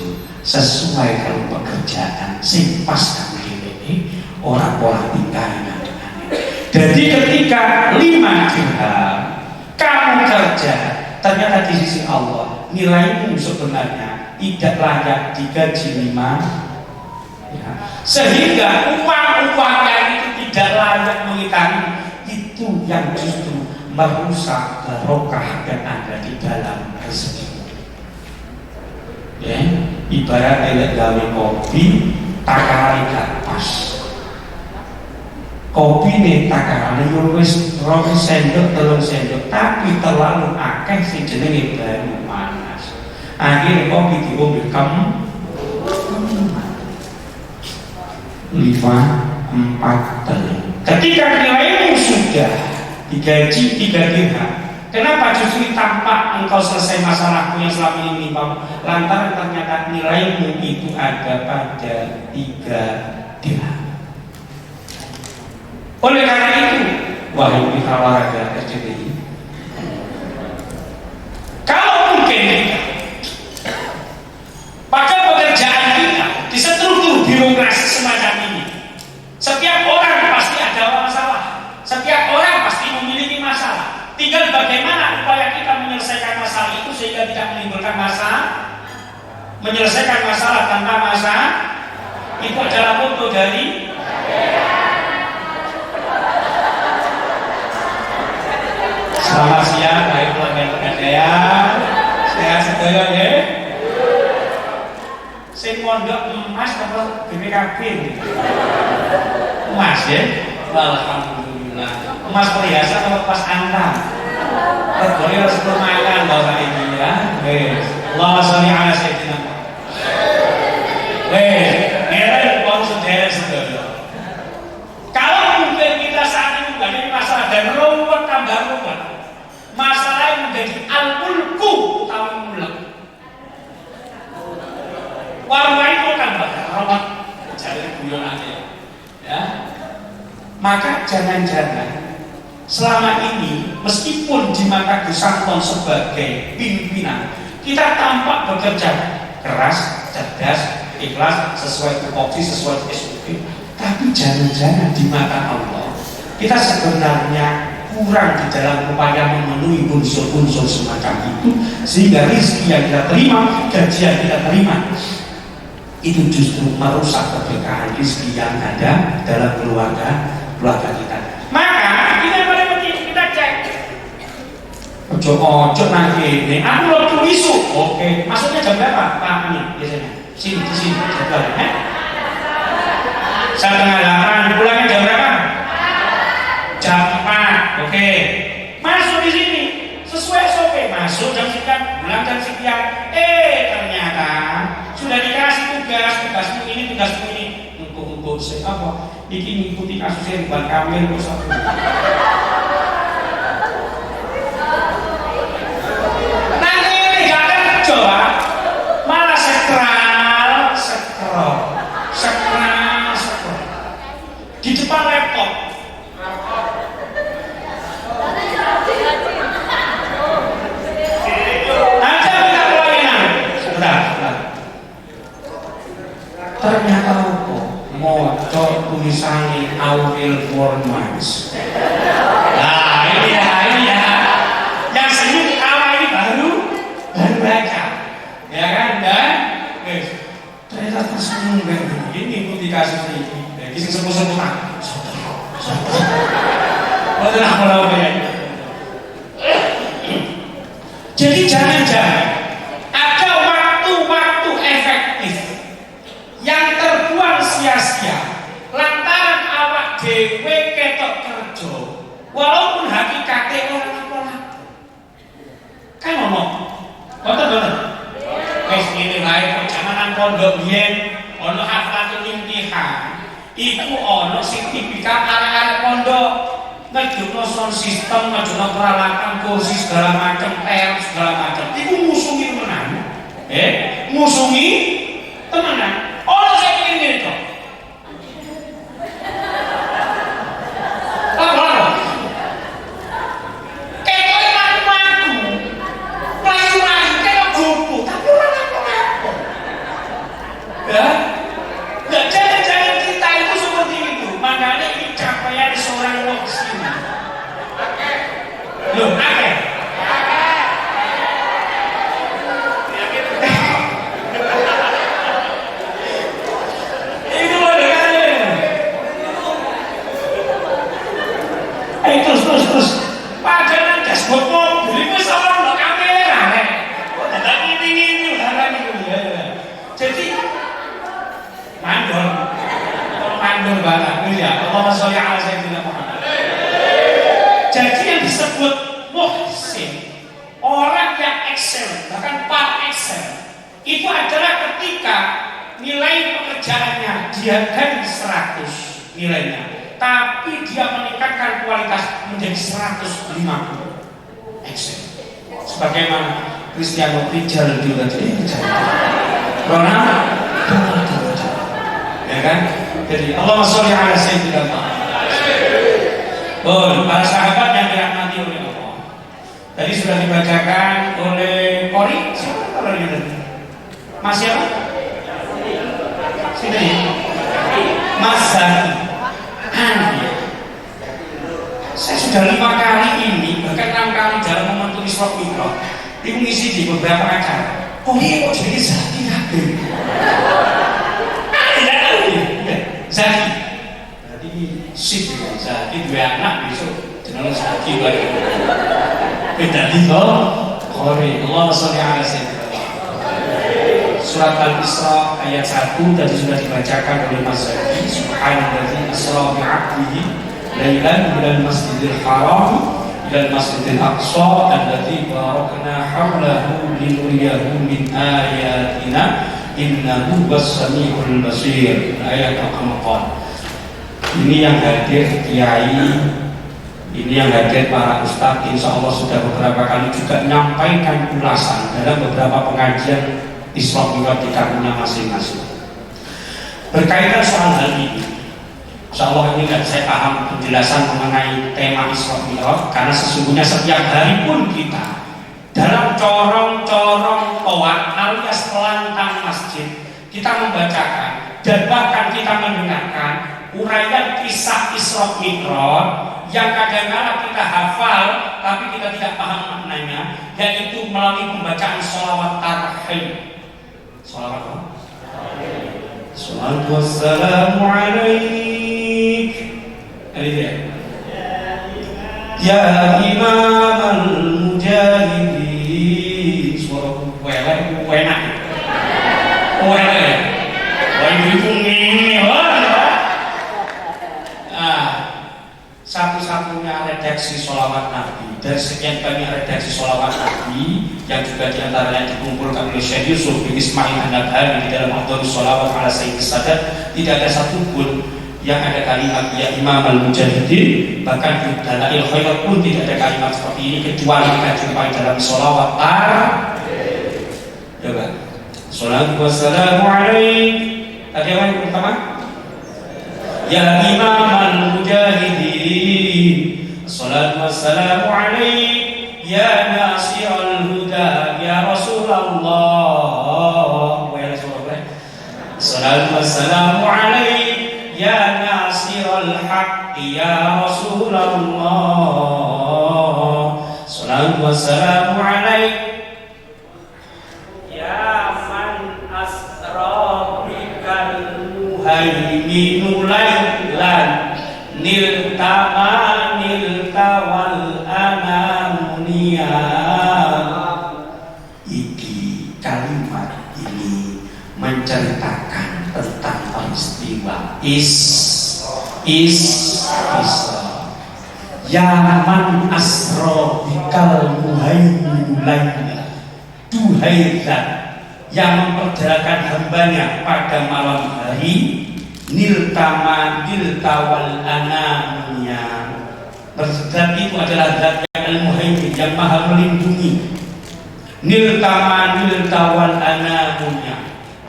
sesuai karo pekerjaan sing pas karo dhewe ora pola tingkah aneh. Jadi ketika 5 dirham kamu kerja, ternyata di sisi Allah nilaimu sebenarnya tidak layak digaji 5 ya. Sehingga uang-uang yang itu tidak layak mengitari, itu yang justru merusak barokah yang ada di dalam rezeki. Ya, ibarat elek gawe kopi takarane gak pas. Kopi nih takarane yo wis 2 sendok 3 sendok, tapi terlalu akeh sing jenenge banyu panas. Akhirnya kopi diombe 5, 4, 3. Ketika nilaimu sudah digaji 3 dirham, kenapa justru tampak engkau selesai masalahmu yang selama ini menimpa? Lantaran ternyata nilaimu itu ada pada 3 dirham. Oleh karena itu, wahai mitra olahraga RCTI, kalau mungkin pada pekerjaan kita di struktur birokrasi semacam ini, setiap orang pasti ada masalah, setiap orang pasti memiliki masalah. Tinggal bagaimana upaya kita menyelesaikan masalah itu sehingga tidak menimbulkan masalah. Menyelesaikan masalah tanpa masalah itu adalah foto dari selamat siang, baik pelanggan pegadaian, sehat sedaya ya. Sing mondok emas apa BPKB? Emas ya. Alhamdulillah. Emas perhiasan apa pas antam? Regane harus makan bahasa ini ya. Wes. Allahumma sholli ala sayyidina. Wes, ngeren wong sedherek-sedherek. Kalau mungkin kita saat ini menghadapi masalah dan ruwet tambah ruwet, masalah yang menjadi al-mulku utawi mulek. Warna itu tambah ruwet, jadi guyonane ya. Maka jangan-jangan selama ini meskipun di mata Gus Santon sebagai pimpinan kita tampak bekerja keras, cerdas, ikhlas, sesuai tupoksi, sesuai SOP, tapi jangan-jangan di mata Allah kita sebenarnya kurang di dalam upaya memenuhi unsur-unsur semacam itu, sehingga rezeki yang kita terima, gaji yang kita terima itu justru merusak keberkahan rezeki yang ada dalam keluarga kita. Maka kita pada penting kita cek. Ojo Ojo nang kene. Aku lo tulisu. Oke. Maksudnya jam berapa? Pak ini biasanya. Sini di sini. Jam berapa? Setengah 8. Pulangnya jam berapa? Jam 4. Oke. Masuk di sini. Sesuai SOP. Masuk jam sekian, pulang jam sekian. Ternyata sudah dikasih tugasmu ini, tugasmu ini. Untuk apa? Iki ngikuti kasusnya Ridwan Kamil kok satu. Malah scroll di depan laptop. Nanti minta pelayanan. Sebentar. Ternyata moco tulisannya Aurel Formas. Nah ini ya. Yang senyum awal ini baru baca. Ya kan, dan ternyata tersinggung ini ikuti kasus ini. Jadi sebut-sebutan. Jadi jangan-jangan ada waktu-waktu efektif yang terbuang sia-sia lantaran awak dhewe ketok kerja, walaupun hakikate ora apa-apa. Kan ngomong, betul. Wis ngene wae perjalanan pondok biyen ana haflatul imtihan. Iku ana sertifikat arek-arek pondok ngejupno sound system, ngejupno peralatan kursi segala macam, segala macam. Iku musungi temenan. Musungi temenan. Ana sing ngene to. Jangan kita itu seperti itu. Makanya ini capaian seorang muslim. Loh, akeh. Itu ada kan? Terus. Pajangan dashboard mobil itu sama dengan kamera, nek. Ada ini hal itu ya. Jadi mandor banget ya. Allahumma sholli ala sayyidina Muhammad. Jadi yang disebut muhsin, orang yang excellent, bahkan par excellent, itu adalah ketika nilai pekerjaannya dia dari 100 nilainya, tapi dia meningkatkan kualitas menjadi 150. Excellent. Sebagaimana Cristiano Ronaldo juga jadi Ronaldo. Ya kan? Jadi Allahumma sholli ala sayyidina Muhammad. Para sahabat yang dirahmati oleh Allah. Tadi sudah dibacakan oleh Kori. Siapa kalau ini? Mas siapa? Sini. Mas Zaki. Saya sudah 5 kali ini, bahkan 6 kali dalam momentum Isra Mi'raj, itu ngisi di beberapa acara. Ini kok jadi Zaki kabeh? Zaki, berarti sip ya. Zaki dua anak besok jenenge Zaki lagi. Beda dito, Qori. Allahumma sholli ala sayyidina Muhammad. Surat Al-Isra ayat 1 tadi sudah dibacakan oleh Mas Zaki. Subhanallazi asra bi 'abdihi lailan minal masjidil haram ilal masjidil aqsa alladzi barakna hawlahu linuriyahu min ayatina innahu was-sami'ul basir. Ayat Al-Qamar. Ini yang hadir kiai, ini yang hadir para ustadz, insya Allah sudah beberapa kali juga menyampaikan ulasan dalam beberapa pengajian Isra Mi'raj di kampungnya masing-masing. Berkaitan soal hal ini, insya Allah ini tidak saya paham penjelasan mengenai tema Isra Mi'raj, karena sesungguhnya setiap hari pun kita dalam corong-corong toat alias pelantang masjid kita membacakan dan bahkan kita mendengarkan uraian kisah Isra Mi'raj yang kadang-kadang kita hafal tapi kita tidak paham maknanya, yaitu melalui pembacaan sholawat tarhim. Sholawat apa? Salatu wassalamu alaik. Ya Imam al-Mujahid Oh ya. Wah ibu ini, satu-satunya redaksi sholawat Nabi dari sekian banyak redaksi sholawat Nabi yang juga diantaranya dikumpulkan oleh Syekh Yusuf bin Ismail An-Nabhani di dalam Afdhalus Sholawat ala Sayyidis Sadat, tidak ada satupun yang ada kalimat ya Imam al-Mujahidin, bahkan di Dalail Khairat pun tidak ada kalimat seperti ini kecuali kita jumpai dalam sholawat coba sholatu wassalamu alaik. Tadi apa yang pertama? Ya Imam al-Mujahidin, sholatu wassalamu alaik. Ya Nasirul Huda, ya Rasulullah. Wa ya Rasulullah. Sholatu wassalamu alaik. Ya Nasirul Haq, ya Rasulullah. Sholatu wassalamu alaik. Muhaiminu laylan niltamanil tawal anamunia. Iki kalimat ini menceritakan tentang peristiwa Yaman asro bikal muhaiminu laylan, duhai zat yang memperjalankan hambanya pada malam hari, niltawal anamnya. Zat itu adalah zat yang al-muhaimin, yang maha melindungi. Niltawal anamnya.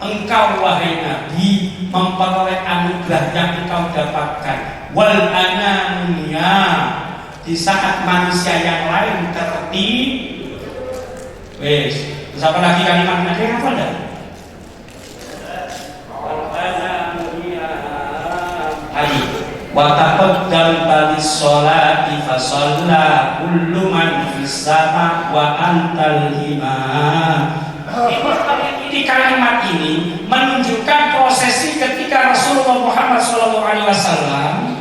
Engkau wahai Nabi memperoleh anugerah yang engkau dapatkan. Wal anamnya, di saat manusia yang lain tertib. Wes. Siapa lagi kalimatnya? Ada yang apa enggak? Ayo. Wa taqaddam balis sholati fa shalla kullu man fis sama wa antal imam. Ini kalimat ini menunjukkan prosesi ketika Rasulullah Muhammad SAW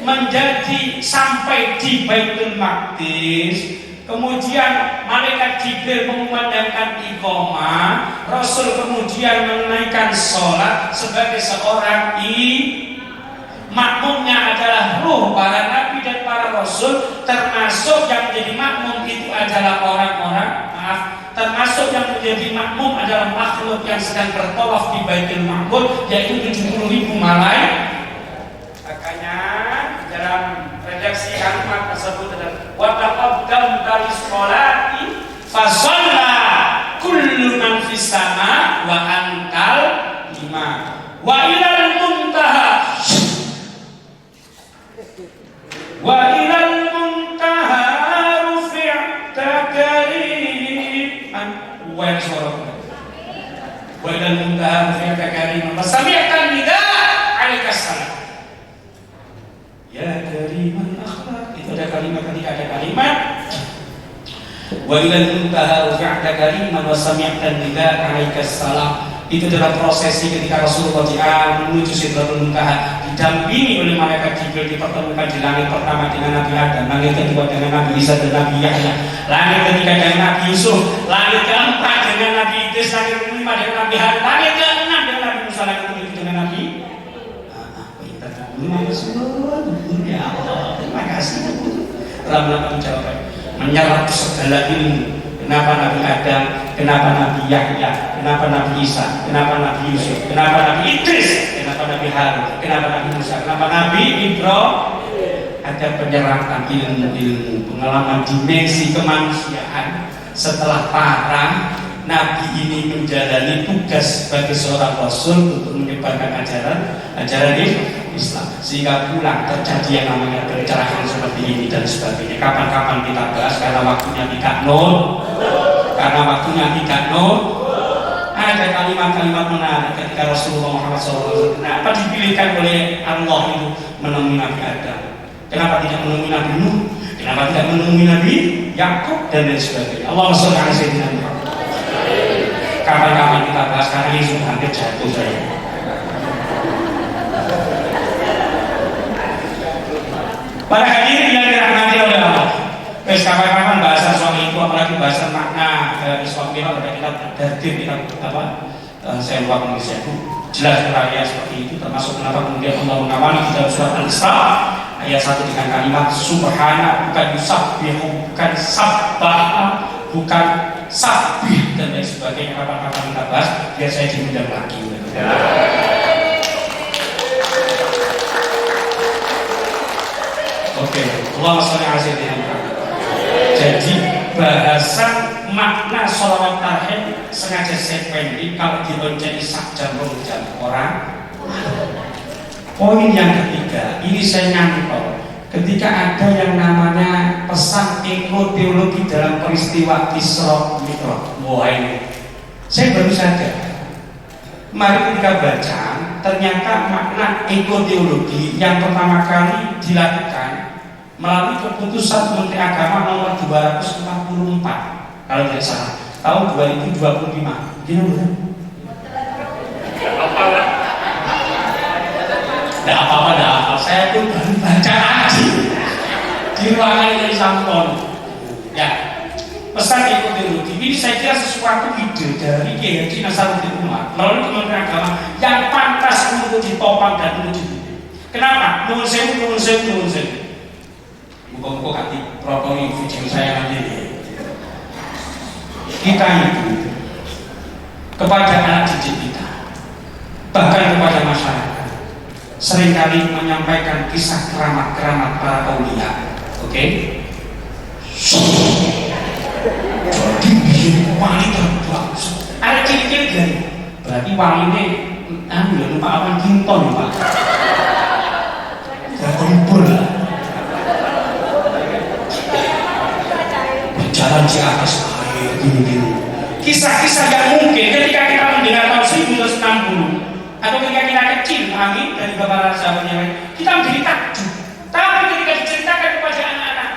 menjadi sampai di Baitul Maqdis. Kemudian malaikat Jibril mengumandangkan iqamah, Rasul kemudian menunaikan sholat sebagai seorang makmumnya adalah ruh para nabi dan para rasul, termasuk yang menjadi makmum itu adalah termasuk yang menjadi makmum adalah makhluk yang sedang bertawaf di Baitul Ma'mur, yaitu 70.000 malaikat. Makanya dalam redaksi kalimat tersebut adalah wa taqaddam balis sholati fa shalla kullu man fis sama wa antal imam wa ilal muntaha rufi'ta kariman wa ilal muntaha rufi'ta kariman fasami'tan nida alaikas salam. Ya kariman akhlak, itu ada kalimat ketika ada kalimat wa ilal muntaha rufi'ta kariman wa sami'tan nida alaikas salam. Itu dalam prosesi ketika Rasulullah menuju Sidratul Muntaha, didampingi oleh malaikat Jibril, dipertemukan di langit pertama dengan Nabi Adam, langit kedua dengan Nabi Isa dan Nabi Yahya, langit ketiga dengan Nabi Yusuf, langit keempat dengan Nabi Idris, langit kelima dengan Nabi Harun, langit keenam dengan Nabi Musa, langit ketujuh dengan Nabi ya Allah, terima kasih telah melakukan jawaban, menyerap segala ilmu. Kenapa Nabi Adam, kenapa Nabi Yahya, kenapa Nabi Isa, kenapa Nabi Yusuf, kenapa Nabi Idris, kenapa Nabi Harun, kenapa Nabi Musa, kenapa Nabi Ibrahim. Ada penyerapan ilmu-ilmu, pengalaman dimensi kemanusiaan setelah para Nabi ini menjalani tugas sebagai seorang Rasul untuk menyebarkan ajaran Islam, sehingga pulang terjadi yang namanya pencerahan seperti ini dan sebagainya. Kapan-kapan kita bahas karena waktunya tidak ada kalimat-kalimat menarik ketika Rasulullah Muhammad SAW. Kenapa dipilihkan oleh Allah itu menemui Nabi Adam? Kenapa tidak menemui Nabi Nuh? Kenapa tidak menemui Nabi Yakub dan lain sebagainya? Allahumma sholli ala sayyidina Muhammad. Kapan-kapan kita bahas karena ini sudah hampir jatuh saya. Para hadirin yang dirahmati oleh Allah, kapan-kapan bahasan soal itu, apalagi bahasan makna Islam kita, kita saya lupa penulisnya itu jelas beraya seperti itu, termasuk kenapa kemudian Allah mengawali di dalam surat Al-Isra ayat 1 dengan kalimat subhana, bukan yusabbihu, bukan sabbaha, bukan sabbih dan lain sebagainya. Kapan-kapan kita bahas biar saya diundang lagi. Oke, Allahumma sholli ala sayyidina Muhammad. Jadi bahasa makna sholawat tarhim sengaja saya pendek kalau dilonceni sak jam orang. Poin yang ketiga, ini saya nyantol ketika ada yang namanya pesan ekoteologi dalam peristiwa Isra Mi'raj. Wah ini, saya baru sadar. Mari kita baca, ternyata makna ekoteologi yang pertama kali dilakukan melalui keputusan Menteri Agama nomor 244 kalau tidak salah tahun 2025. Gini bukan? Tidak apa-apa, tidak apa. Saya pun baru baca lagi di ruangan yang sampon. Ya, pesan ekoteologi ini saya kira sesuatu ide dari Kiai Haji Nasaruddin Umar melalui Kementerian Agama yang pantas untuk ditopang dan untuk dibimbing. Kenapa? Nuwun sewu. Buka-buka hati protokol video saya nanti. Kita itu kepada anak didik kita, bahkan kepada masyarakat, seringkali menyampaikan kisah keramat-keramat para aulia. Oke? Jadi bikin wali terbuang. Ada ciri-ciri dari berarti wali ini lupa awan kinton ya Pak. Berkumpul lah. Berjalan di atas air gini-gini. Kisah-kisah yang mungkin ketika kita mendengar tahun 1960 atau ketika kita kecil, amin, dari bapak sahabatnya, kita menjadi takjub. Tapi ketika diceritakan kepada anak-anak,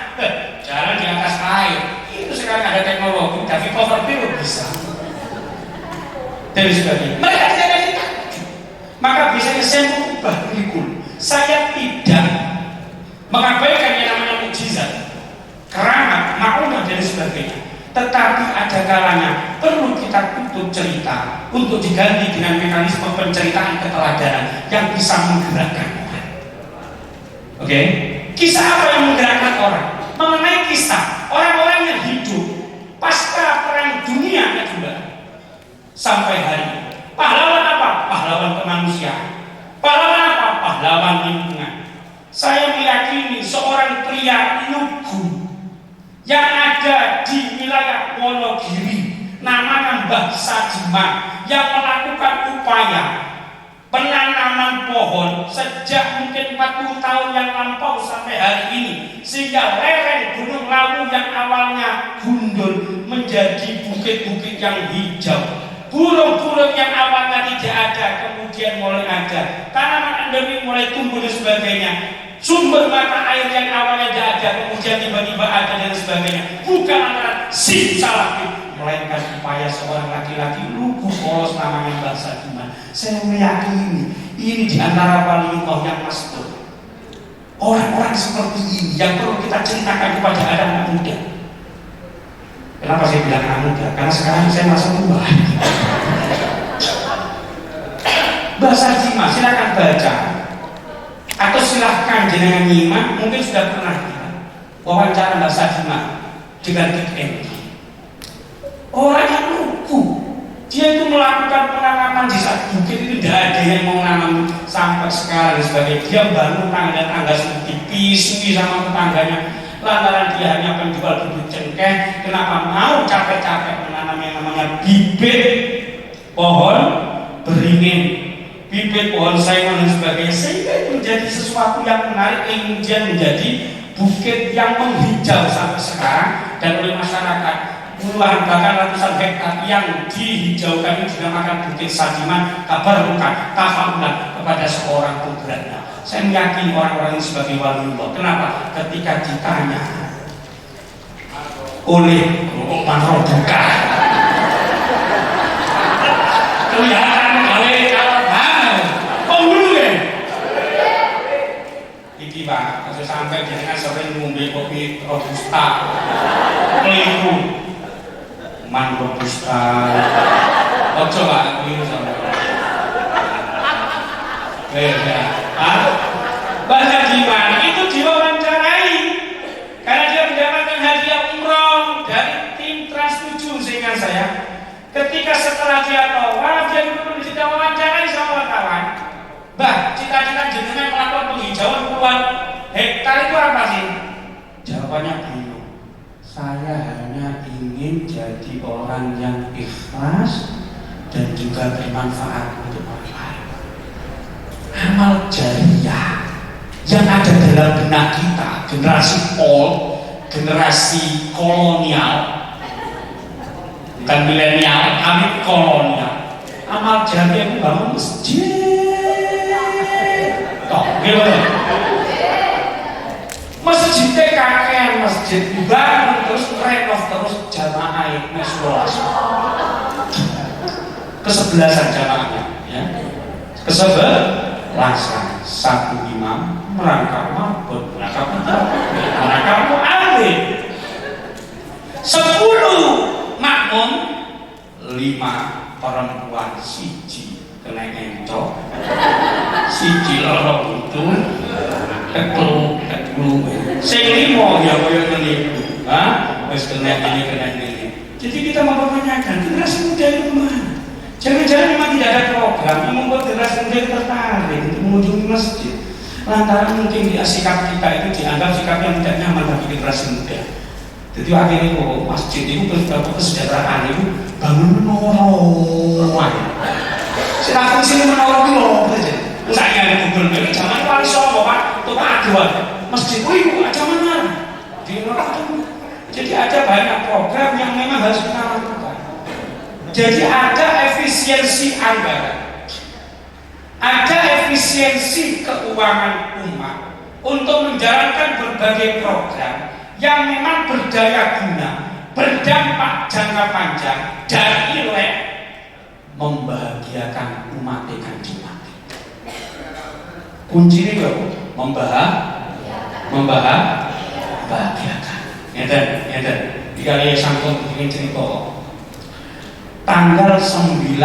jalan di atas air, itu sekarang ada teknologi, tapi cover biru bisa. Dan sebagainya. Mereka tidak ada takjub. Maka biasanya saya mengubah kurikulum. Saya tidak mengabaikan yang namanya mukjizat, keramat, ma'unah dan sebagainya. Tetapi ada kalanya perlu kita tutup cerita untuk diganti dengan mekanisme penceritaan keteladanan yang bisa menggerakkan orang. Oke? Kisah apa yang menggerakkan orang? Mengenai kisah orang-orang yang hidup pasca perang dunia kedua sampai hari ini. Pahlawan apa? Pahlawan kemanusiaan. Pahlawan apa? Pahlawan lingkungan. Saya meyakini seorang pria lugu yang ada di wilayah Wonogiri namanya Mbah Sajiman yang melakukan upaya penanaman pohon sejak mungkin 40 tahun yang lampau sampai hari ini, sehingga lereng Gunung Lawu yang awalnya gundul menjadi bukit-bukit yang hijau. Burung-burung yang awalnya tidak ada kemudian mulai ada, tanaman endemik mulai tumbuh dan sebagainya. Sumber mata air yang awalnya tidak ada kemudian tiba-tiba ada dan sebagainya. Bukan antara simsalabim, melainkan upaya seorang laki-laki lugu polos namanya Mbah Sajiman. Saya meyakini ini di antara waliullah yang mastur. Orang-orang seperti ini yang perlu kita ceritakan kepada anak muda. Kenapa saya bilang anak muda? Karena sekarang saya masa tua. Mbah Sajiman, silakan baca. Atau silahkan jenengan nyimak, mungkin sudah pernah kita wawancara Mbah Sajiman dengan Big Andy. Orang yang lugu, dia itu melakukan penanaman di saat bukit itu tidak ada yang mau nanam sampai sekarang dan sebagainya. Dia bangun tangga-tangga dipisui sama tetangganya lantaran dia hanya penjual bibit cengkeh. Kenapa mau capek-capek menanam yang namanya bibit pohon beringin, bibit pohon saingan dan sebagainya, sehingga itu menjadi sesuatu yang menarik, kemudian menjadi bukit yang menghijau sampai sekarang dan oleh masyarakat puluhan bahkan ratusan hektar yang dihijaukan dinamakan Bukit Sajiman. Kabar bukan tafakulan kepada seorang putranya. Saya meyakini orang-orang ini sebagai waliullah. Kenapa? Ketika ditanya oleh Manro Buka kelihatan gawe iki Pak, aja sampai jenengan sering ngombe kopi robusta. Keliru. Man robusta. Ojo lah ini sama. Beda. Mbak Hadiman itu diwawancarai karena dia mendapatkan hadiah umroh dari tim Trans 7 seingat saya. Ketika setelah dia tawaf, dia kemudian diwawancarai sama wartawan. Mbak, cita-cita jenengan melakukan penghijauan puluhan hektar itu apa sih? Jawabannya bingung. Saya hanya ingin jadi orang yang ikhlas dan juga bermanfaat untuk orang lain. Amal jariah yang ada dalam benak kita, generasi old, generasi kolonial, bukan milenial, kami kolonial. Amal jariah itu bangun masjid. Toh, gimana? Masjidnya kakek, masjid bangun terus renov terus jamaah kesebelasan jamaahnya, ya. Kesebelasan satu imam merangkap mabut, merangkap mu'adzin, 10 makmum, 5 perempuan, siji kena encok, siji lorok butuh, kekelu, sing 5 ya koyo ngene, wis kena ini. Jadi kita mempertanyakan generasi muda itu kemana? Jangan-jangan memang tidak ada program yang membuat generasi muda tertarik untuk mengunjungi masjid. Lantaran mungkin sikap kita itu dianggap sikap yang tidak nyaman bagi generasi muda. Jadi akhirnya masjid itu kesejahteraan itu bangun menara. Sila fungsi menara itu loh, saya ada Google Map, zaman paling sombong Pak, untuk aduan masjid itu aja mana? Di menara itu. Jadi ada banyak program yang memang harus kita lakukan. Jadi ada efisiensi anggaran, ada efisiensi keuangan umat untuk menjalankan berbagai program yang memang berdaya guna, berdampak jangka panjang dan nilai membahagiakan umat dengan jimat. Kuncinya membahagiakan. Ngeten. Dikali sangkut ingin cerita. Tanggal 9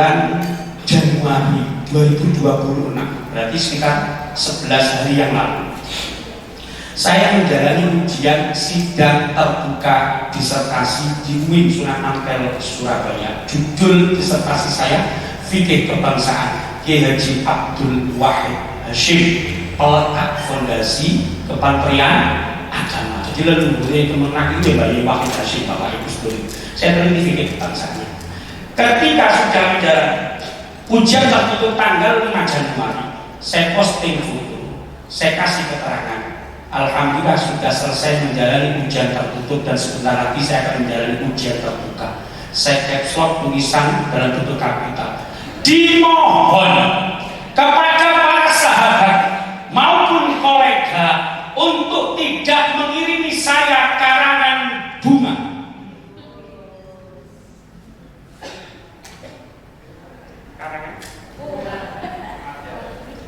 Januari 2026, berarti sekitar 11 hari yang lalu, saya menjalani ujian sidang terbuka disertasi di UIN Sunan Ampel Surabaya. Judul disertasi saya Fikih Kebangsaan Kiai Haji Abdul Wahid Hashim, peletak fondasi kepantrian agama. Jadi leluhurnya kemenang itu Bayi Wahid Hashim, Bapak Ibu Saudara. Saya teliti fikih kebangsaannya. Ketika sudah menjalani ujian tertutup tanggal 5 Januari, saya posting foto, saya kasih keterangan. Alhamdulillah sudah selesai menjalani ujian tertutup dan sebentar lagi saya akan menjalani ujian terbuka. Saya caps lock tulisan dalam bentuk kapital. Dimohon kepada para sahabat maupun kolega untuk tidak mengirimi saya karangan bunga.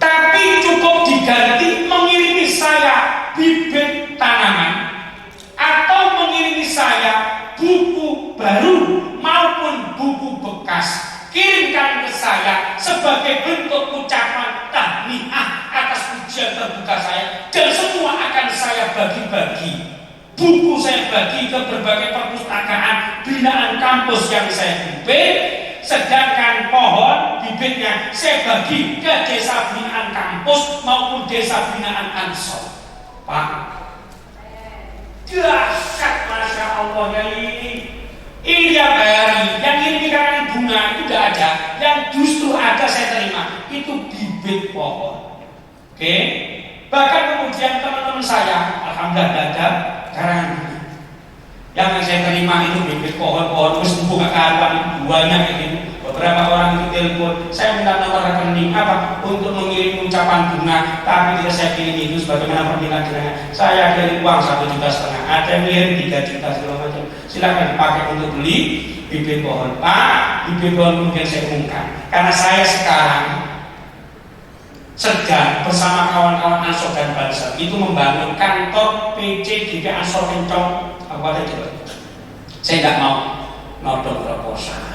Tapi cukup diganti mengirimi saya bibit tanaman atau mengirimi saya buku baru maupun buku bekas. Kirimkan ke saya sebagai bentuk ucapan tahniah atas ujian terbuka saya, dan semua akan saya bagi-bagi. Buku saya bagi ke berbagai perpustakaan binaan kampus yang saya pimpin, sedangkan pohon bibitnya saya bagi ke desa binaan kampus maupun desa binaan Ansor. Pak, dahsyat, Masya Allah ya ini. Tiap hari yang ini karangan bunga itu tidak ada, yang justru ada saya terima itu bibit pohon. Oke, bahkan kemudian teman-teman saya, alhamdulillah ada karangan bunga. Yang saya terima itu bibit pohon-pohon terus buka karuan banyak gitu. Beberapa orang itu telepon, saya minta nomor rekening apa untuk mengirim ucapan bunga, tapi tidak saya kirim itu sebagaimana permintaan jenengan. Saya kirim uang 1,5 juta, ada yang kirim 3 juta segala macam. Silakan dipakai untuk beli bibit pohon. Pak, bibit pohon kemudian saya umumkan karena saya sekarang sedang bersama kawan-kawan Ansor dan Banser itu membangun kantor PCDP Ansor Kencong Kabupaten Jawa. Saya tidak mau nodong proposal.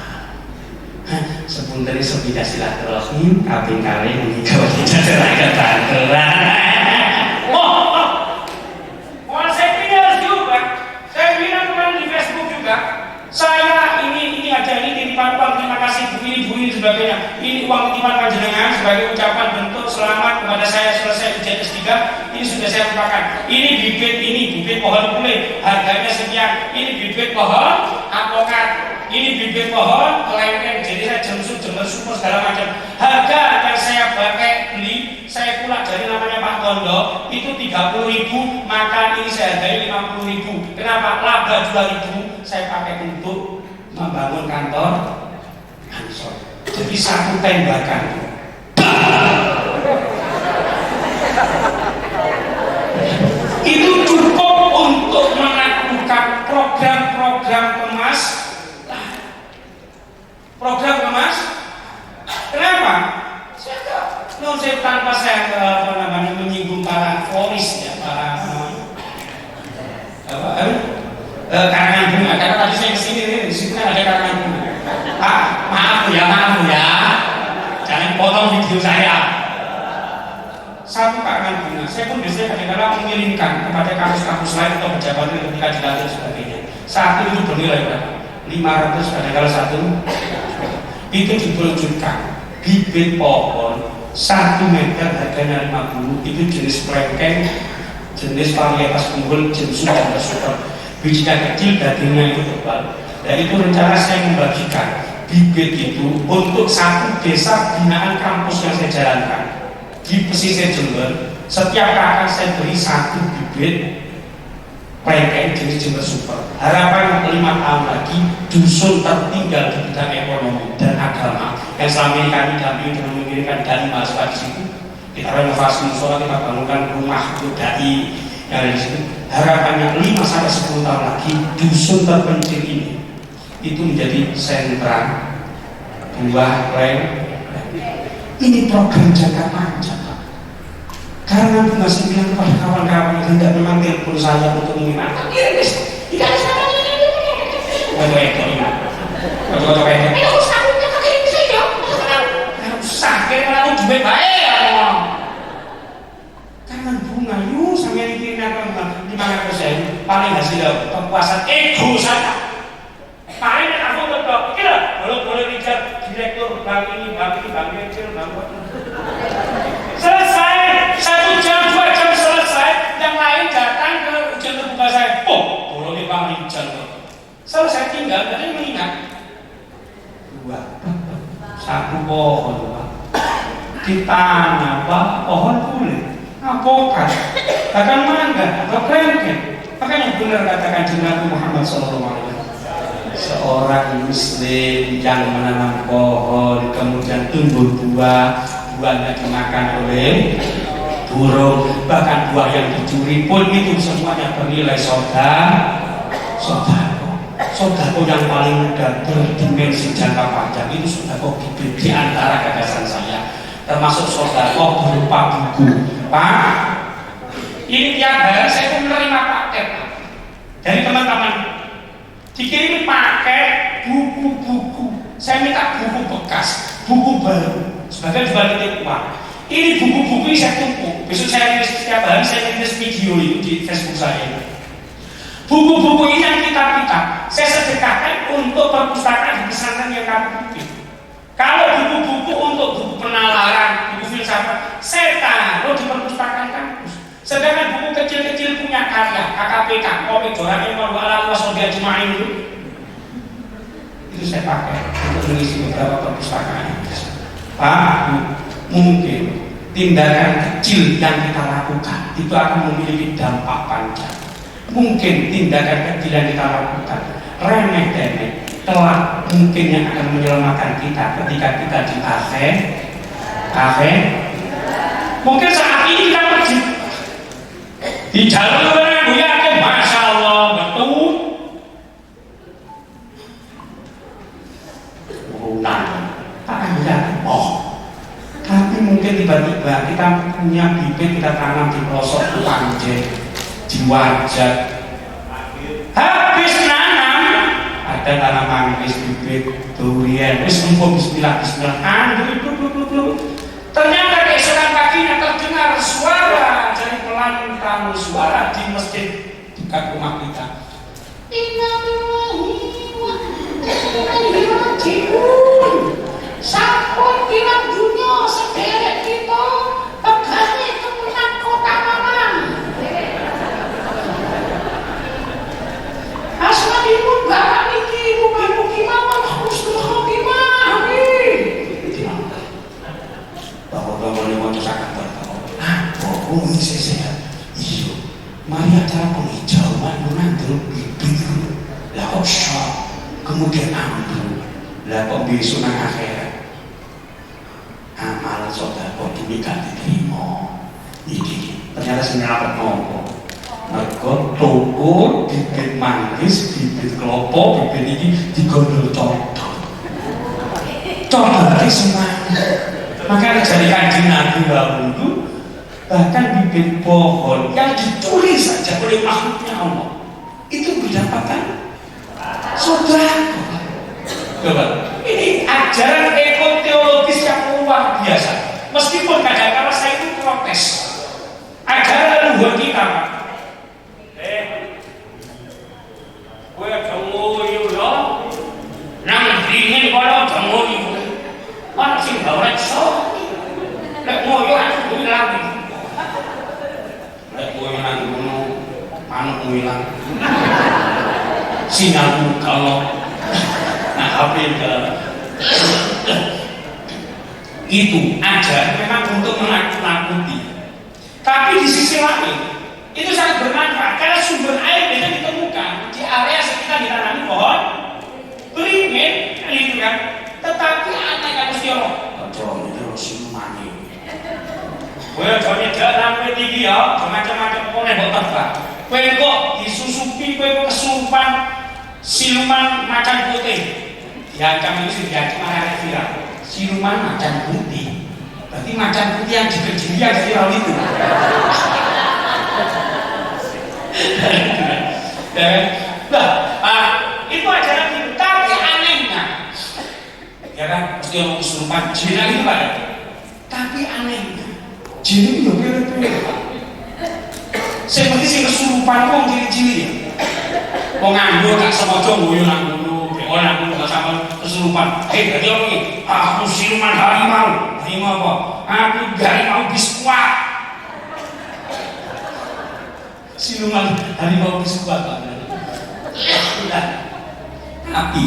Sepunten sepeda silaturahim kaping kalih niki kawula jajaraken bantuan. Konsepnya harus diubah. Saya bilang kemarin di Facebook juga. Saya ini aja ini titipan uang, terima kasih bu ini sebagainya. Ini uang titipan panjenengan sebagai ucapan bentuk selamat kepada saya selesai ujian S3. Ini sudah saya lupakan. Ini bibit pohon kulit, harganya sekian. Ini bibit pohon apokat. Ini bibit pohon kelengkeng, jadi saya jember super segala macam. Harga yang saya pakai beli, saya pulak dari namanya Pak Tondo itu 30.000, maka ini saya hargai 50.000. Kenapa? Laba 2.000 saya pakai untuk membangun kantor Ansor. Jadi satu tembakan itu cukup untuk menaklukkan program-program kemas. Kenapa? Saya tanpa saya menyinggung para floris ya, para karangan bunga. Karena tadi saya kesini di situ kan ada karangan bunga. Pak, maaf ya, jangan potong video saya. Satu karangan bunga. Saya pun biasanya kadang-kadang mengirimkan kepada kampus-kampus lain atau pejabat ketika dilatih dan sebagainya. Satu itu bernilai berapa? 500 kadang-kadang satu. Itu diperlukan bibit pohon 1 meter harganya 50. Itu jenis plengkeng, jenis varietas unggul, jenis super. Bijinya kecil, dagingnya itu tebal. Dan itu rencana saya membagikan bibit itu untuk satu desa binaan kampus yang saya jalankan di pesisir Jember. Setiap kakak saya beri 1 bibit plengkeng jenis Jember super. Harapan 5 tahun lagi dusun tertinggal di bidang ekonomi dan agama yang selama ini kami dampingi dengan mengirimkan dai mahasiswa di situ. Kita renovasi musola, kita bangunkan rumah untuk dai yang ada di situ. Harapannya 5-10 tahun lagi dusun terpencil ini itu menjadi sentra buah pleng. Ini program jangka panjang. Karena aku masih bilang kepada kawan-kawan yang tidak memang telepon saya untuk mengingatkan tidak ada sama duit baik karena bunga yuk sampai dikirimkan di mana saya paling hasil kepuasan ego saya paling aku betul kira boleh bicara direktur bank ini kecil selesai 1 jam 2 jam selesai yang lain datang ke ujian terbuka saya boleh Bang Rijal selesai tinggal dan mengingat 1 pohon Pak ditanam Pak pohon kulit apokat bahkan mangga atau plengkeng. Makanya benar katakan Nabi Muhammad SAW, seorang muslim yang menanam pohon kemudian tumbuh buahnya dimakan oleh burung, bahkan buah yang dicuri pun itu semuanya bernilai sodako yang paling mudah berdimensi jangka panjang itu sodako bibit di antara gagasan saya, termasuk sodako berupa buku. Pak, ini tiap hari saya pun menerima paket dari teman-teman dikirim paket buku-buku. Saya minta buku bekas, buku baru sebagai jual titip uang. Ini buku-buku ini saya tumpuk. Besok saya tulis setiap hari, saya tulis video itu di Facebook saya. Buku-buku ini yang kita saya sedekahkan untuk perpustakaan di pesantren yang kami pimpin. Kalau buku-buku untuk buku penalaran, buku filsafat, saya taruh di perpustakaan kampus. Sedangkan buku kecil-kecil punya karya, KKPK, Komik Joran yang Marwala Wasodia Jumain itu saya pakai untuk mengisi beberapa perpustakaan. Pak, mungkin tindakan kecil yang kita lakukan itu akan memiliki dampak panjang. Mungkin tindakan kecil yang kita lakukan remeh-temeh telah mungkin yang akan menyelamatkan kita ketika kita di akhir. Mungkin saat ini kita pergi di jalan orang yakin Masya Allah betul tapi mungkin tiba-tiba kita punya bibit kita tanam di pelosok tukang jet di wajah habis nanam ada tanaman wis bibit durian wis empuk bismillah bismillah ternyata keesokan paginya terdengar suara dari pelantang suara di masjid dekat rumah kita. Innalillahi wa inna ilaihi raji'un. Sampun tiap dunia sederek kita pegane kemenang kota Malang. Asmanipun bapak niki mugi-mugi mawon husnul khotimah. Bapak-bapak ini mau sangat bertahu. Apa ini sehat? Iya. Mari acara penghijauan menandul bibit itu. Lah kok shock, kemudian ambil. Lah kok besok nang akhirat. Amal sedekah ini gak diterima. Iki ternyata sing rapet nopo. Mergo toko bibit manggis, bibit klopo, bibit iki digondol codot. Codot iki semangat. Maka dari Kanjeng Nabi dahulu bahkan bibit pohon yang ditulis saja oleh makhluknya Allah itu mendapatkan sedekah. Coba, ini ajaran ekoteologis yang luar biasa. Meskipun kadang-kadang saya itu protes ajaran luhur kita. Gue kemudian loh, nang dingin kalau kemudian mana sih bawah so, lek moyo aku hilang, lek moyo nang gunung, manuk hilang, sinarmu kalau, nah apa itu aja memang untuk menakut-nakuti, tapi di sisi lain itu sangat bermanfaat karena sumber air bisa ditemukan di area sekitar ditanami pohon beringin, kan itu kan. Tetapi aneh kan mesti Allah. Betul, itu siluman ini. Gue jauhnya jalan gue tinggi ya, macam-macam boleh buat tebak. Gue kok disusupi, gue kok kesurupan siluman macan putih. Diancam itu diancam anak viral. Siluman macan putih. Berarti macan putih yang dikejili yang viral itu. Nah, itu ajaran itu. Tapi anehnya ya kan, mesti orang kesurupan jin itu Pak. Tapi anehnya jin itu pilih-pilih seperti si kesurupan wong cili-cili ya wong nganggur gak semojo nguyu nang gunung orang nganggur gak sama kesurupan berarti orang ini aku siluman harimau apa? Aku harimau biskuat siluman harimau biskuat Pak. Tapi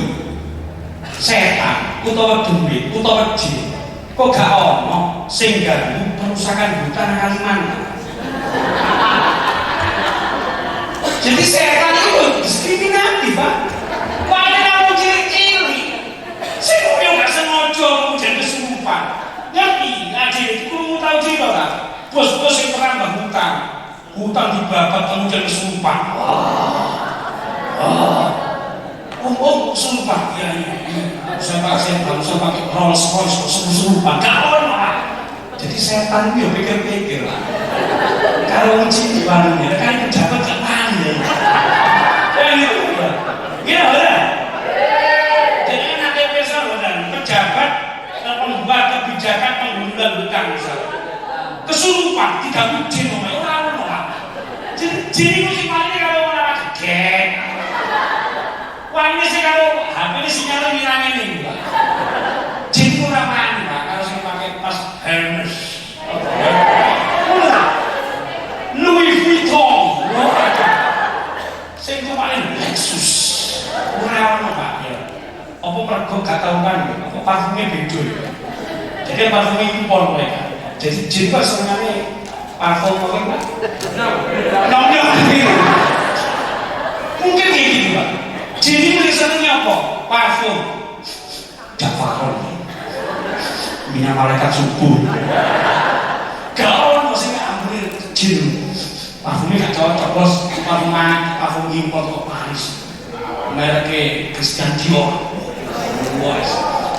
setan, utawa duit, utawa jin kok gak ono sing ganggu perusakan hutan Kalimantan. Jadi setan itu diskriminatif Pak. Wanya kamu ciri-ciri sing koyo gak sengaja jadi kesurupan ngerti, ngaji itu kamu tahu cerita tak? Bos-bos yang perambah hutan dibakar kemudian kesurupan. Om sumpah ya saya pakai Rolls Royce sumpah gak ono. Jadi setan itu ya pikir-pikir lah kalau uji barunya kan pejabat gak pandai ya gitu ya udah jadi nanti besok pejabat pembuat kebijakan penggunaan hutang misalnya kesurupan tidak uji orang jadi itu paling kalau orang gek wah ini sih kalau HP ini sinyalnya ngilangin ini Pak. Jin itu ramah Pak kalau saya pakai tas Hermes Louis Vuitton saya itu paling Lexus orang Pak ya apa mereka gak tahu kan apa parfumnya beda ya jadi parfumnya impor mereka jadi jin Pak sebenarnya parfum apa Pak? Nomnya mungkin kayak gitu Pak. Jadi tulisannya apa? Parfum Jafaron minyak malaikat subuh gaul masih ambil jin parfumnya gak cocok bos parfum impor kok Paris mereknya Christian Dior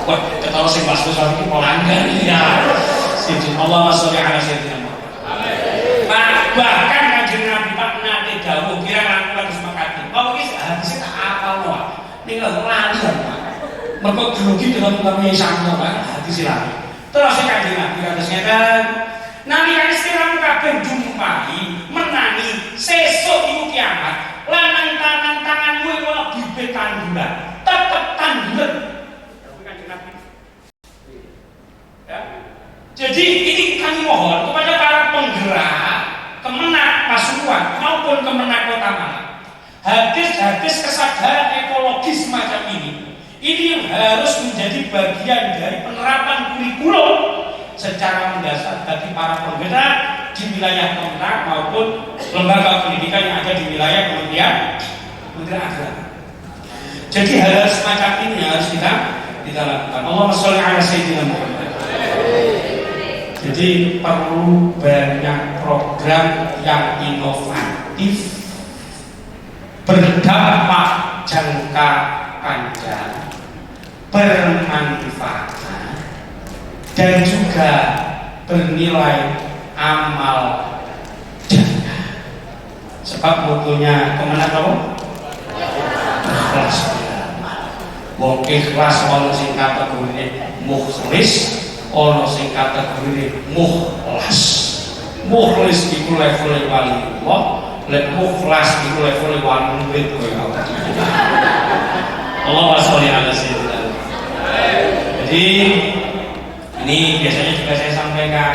wah ketawa sih pas besar ini pelanggan ya Allahumma sholli ala sayyidina Muhammad bahkan Kanjeng Nabi Pak nate dawuh kira aku harus makan. Kok iki habis tak apal wae. Ning lho mergo grogi dengan utamanya santo kan hati silakan. Terus Kanjeng Nabi kados ngeten, nalika istirahat kabeh jumpai menangi sesuk iku kiamat lan tangan-tanganmu iku ana bibit tanduran, tetep tanduran. Kanjeng Nabi. Ya. Jadi ini kami mohon kepada para penggerak Kemenak Pasuruan maupun Kemenak Kota Malang, hadis-hadis kesadaran ekologis semacam ini yang harus menjadi bagian dari penerapan kurikulum secara mendasar bagi para penggerak di wilayah Kemenak maupun lembaga pendidikan yang ada di wilayah Kementerian Agama. Jadi hal semacam ini harus kita lakukan. Allahumma sholli ala sayyidina Muhammad. Jadi perlu banyak program yang inovatif, berdampak jangka panjang, bermanfaat, dan juga bernilai amal jannah. Sebab motonya Kemenak apa? Ikhlas. Wong ikhlas ono sing kategorine mukhlis, ono sing kategorine mukhlas. Mukhlis iku level wali Allah, lek mukhlas iku level wali murid kowe. Allahumma sholli ala sayyidina. Jadi ini biasanya juga saya sampaikan,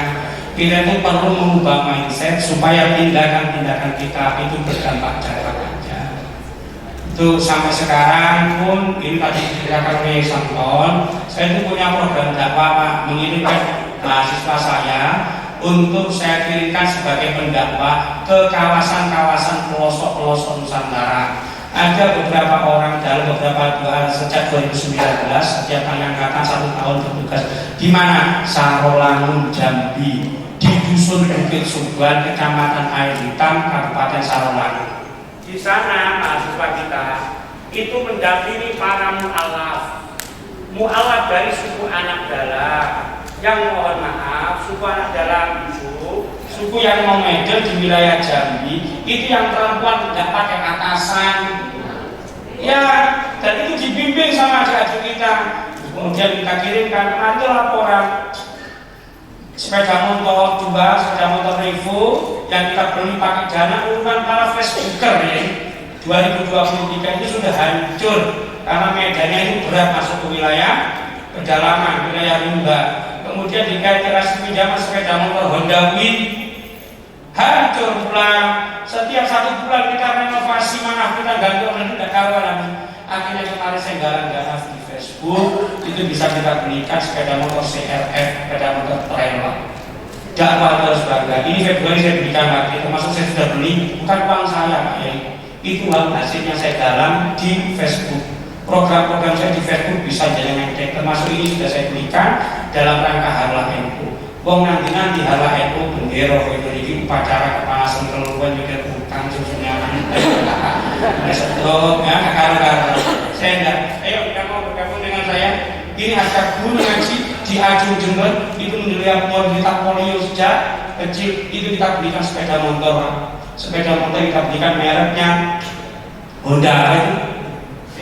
kita itu perlu mengubah mindset supaya tindakan-tindakan kita itu berdampak jangka panjang. Itu sampai sekarang pun ini tadi dikatakan oleh Santon, saya itu punya program dakwah Pak, mengirimkan mahasiswa saya untuk saya kirimkan sebagai pendakwah ke kawasan-kawasan pelosok-pelosok Nusantara. Ada beberapa orang dalam beberapa doa sejak 2019 setiap kali angkatan 1 tahun bertugas di mana Sarolangun Jambi, di dusun Bukit Suban, Kecamatan Air Hitam, Kabupaten Sarolangun. Di sana mahasiswa kita itu mendampingi para mu'alaf dari suku anak dalam, yang mohon maaf suku anak dalam itu suku yang memedel di wilayah Jambi, itu yang perempuan tidak pakai atasan ya, dan itu dibimbing sama adik-adik kita. Kemudian kita kirimkan ada laporan sepeda motor 2, sepeda motor Revo yang kita beli pakai dana urunan para Facebooker ya. 2023 ini sudah hancur karena medannya itu berat masuk ke wilayah pedalaman, wilayah rimba. Kemudian dikasih pinjaman sepeda motor Honda Win, hancur pulang. Setiap 1 bulan kita renovasi, mana kita ganti orang tidak kawan. Akhirnya kemarin saya galang-galang di Facebook, itu bisa kita belikan sepeda motor CRF, sepeda motor trailer. Dakwah terus bangga. Ini Februari saya belikan lagi, termasuk saya sudah beli, bukan uang saya Pak ya. Itu hasilnya saya galang di Facebook. Program-program saya di Facebook bisa jalan ngecek, termasuk ini sudah saya belikan dalam rangka Harlah NU. Wong nanti Harlah NU bendera itu ini upacara kepanasan keluarga juga utang susunya setok ya kakak-kakak. Saya enggak, ayo kita mau bergabung dengan saya. Ini ada guru ngaji di Ajung Jember, itu menderita polio sejak kecil, itu kita belikan sepeda motor. Sepeda motor kita belikan mereknya Honda,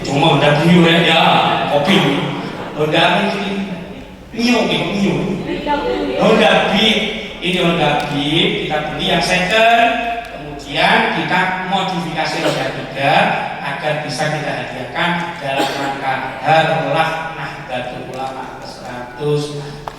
cuma Honda Bio ya, kopi. Honda Mio, Honda Beat, ini Honda Beat kita beli yang second, kemudian kita modifikasi roda 3 agar bisa kita hadiahkan dalam rangka Harlah Nahdlatul Ulama ke-100.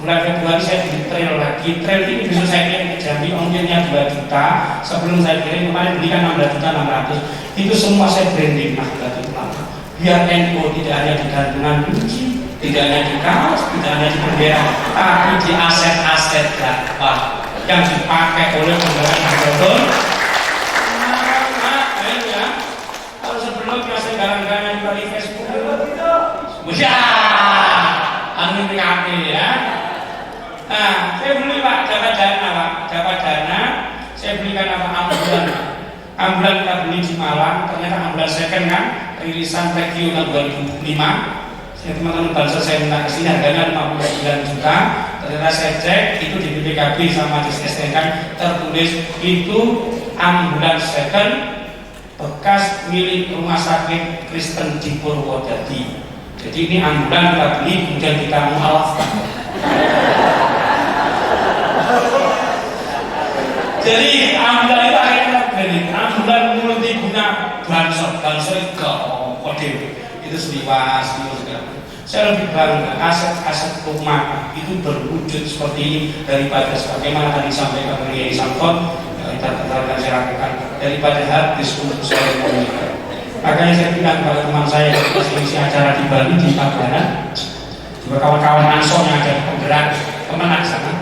Bulan Februari saya beli trail lagi. Trail ini bisa saya kirim ke Jambi, ongkirnya 2 juta. Sebelum saya kirim kemarin belikan 16.600.000. Itu semua saya branding Nahdlatul Ulama. Biar NU tidak hanya di gantungan kunci, tidak hanya di kaos, tidak hanya di bendera, tapi di aset-aset dakwah yang dipakai oleh penggerak Nahdlatul. Kalau sebelumnya saya galang-galang di Facebook, ya, amin ya. Nah, saya beli Pak, dapat dana, saya belikan ambulan. Ambulan kita beli di Malang, ternyata ambulan second kan, rilisan Regio tahun 2005. Teman-teman banser saya minta kesini harganya 59 juta. Ternyata saya cek itu di BPKB sama di SSTK tertulis itu ambulan second bekas milik Rumah Sakit Kristen di Purwodadi. Jadi ini ambulan kita beli kemudian kita mualafkan. Jadi ambulan itu akhirnya begini, ambulan multi guna bansos itu kode itu seliwas segala. Saya lebih bangga aset-aset rumah itu berwujud seperti ini daripada sebagaimana tadi disampaikan oleh Kiai Samson, kita saya lakukan daripada habis untuk saya komunikasi. Makanya saya bilang kepada teman saya yang mengisi acara di Bali di Tabanan, juga kawan-kawan Ansor yang ada di penggerak Kemenang sana,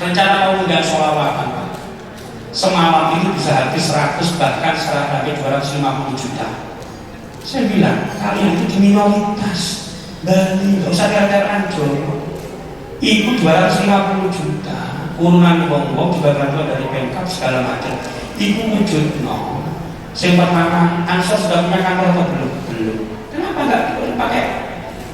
rencana mau mengundang sholawatan, Pak. Semalam itu bisa habis 100 bahkan sekarang habis 250 juta. Saya bilang kalian itu di minoritas Bali, nggak usah diajar Ancol. Itu 250 juta, urunan wong-wong juga bantuan dari Pemkab segala macam. Itu wujud no. Yang pertama, Ansor sudah punya kantor atau belum? Belum. Kenapa nggak pakai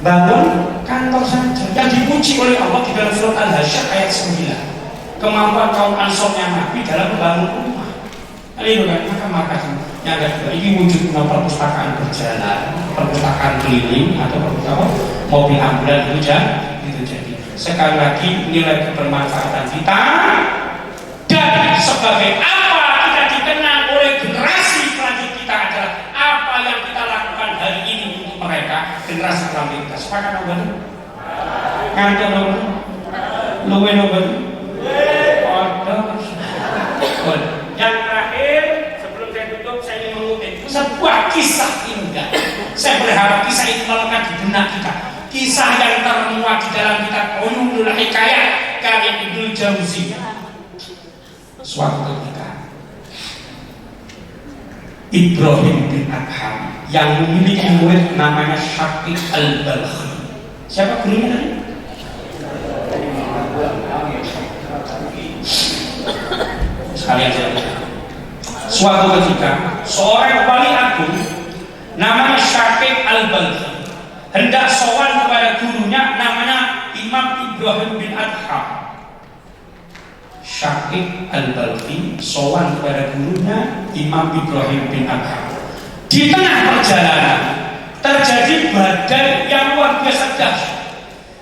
bangun kantor saja? Yang dipuji oleh Allah di dalam surat Al-Hasyr ayat 9. Kemampuan kaum Ansornya Nabi dalam membangun rumah. Ini kan maka yang kedua ini wujud perpustakaan berjalan, perpustakaan keliling atau perpustakaan mobil ambulan itu jadi. Sekali lagi nilai kebermanfaatan kita dan sebagai apa kita dikenang oleh generasi selanjutnya kita adalah apa yang kita lakukan hari ini untuk mereka generasi selanjutnya. Sepakat apa itu? Ngantuk apa? Luwe apa? Yang terakhir sebelum saya tutup saya ingin mengutip sebuah kisah indah. Saya berharap kisah itu melekat di benak kita. Kisah yang termuat di dalam kitab Ulumul Hikayat karya Ibnu Jauzi. Suatu ketika Ibrahim bin Adham yang memiliki murid namanya Syaqiq Al-Balkhi. Siapa gurunya tadi? Sekalian saya bilang. Suatu ketika seorang wali agung namanya Syaqiq Al-Balkhi hendak sowan kepada gurunya namanya Imam Ibrahim bin Adham. Syaqiq Al-Balkhi sowan kepada gurunya Imam Ibrahim bin Adham. Di tengah perjalanan terjadi badai yang luar biasa dahsyat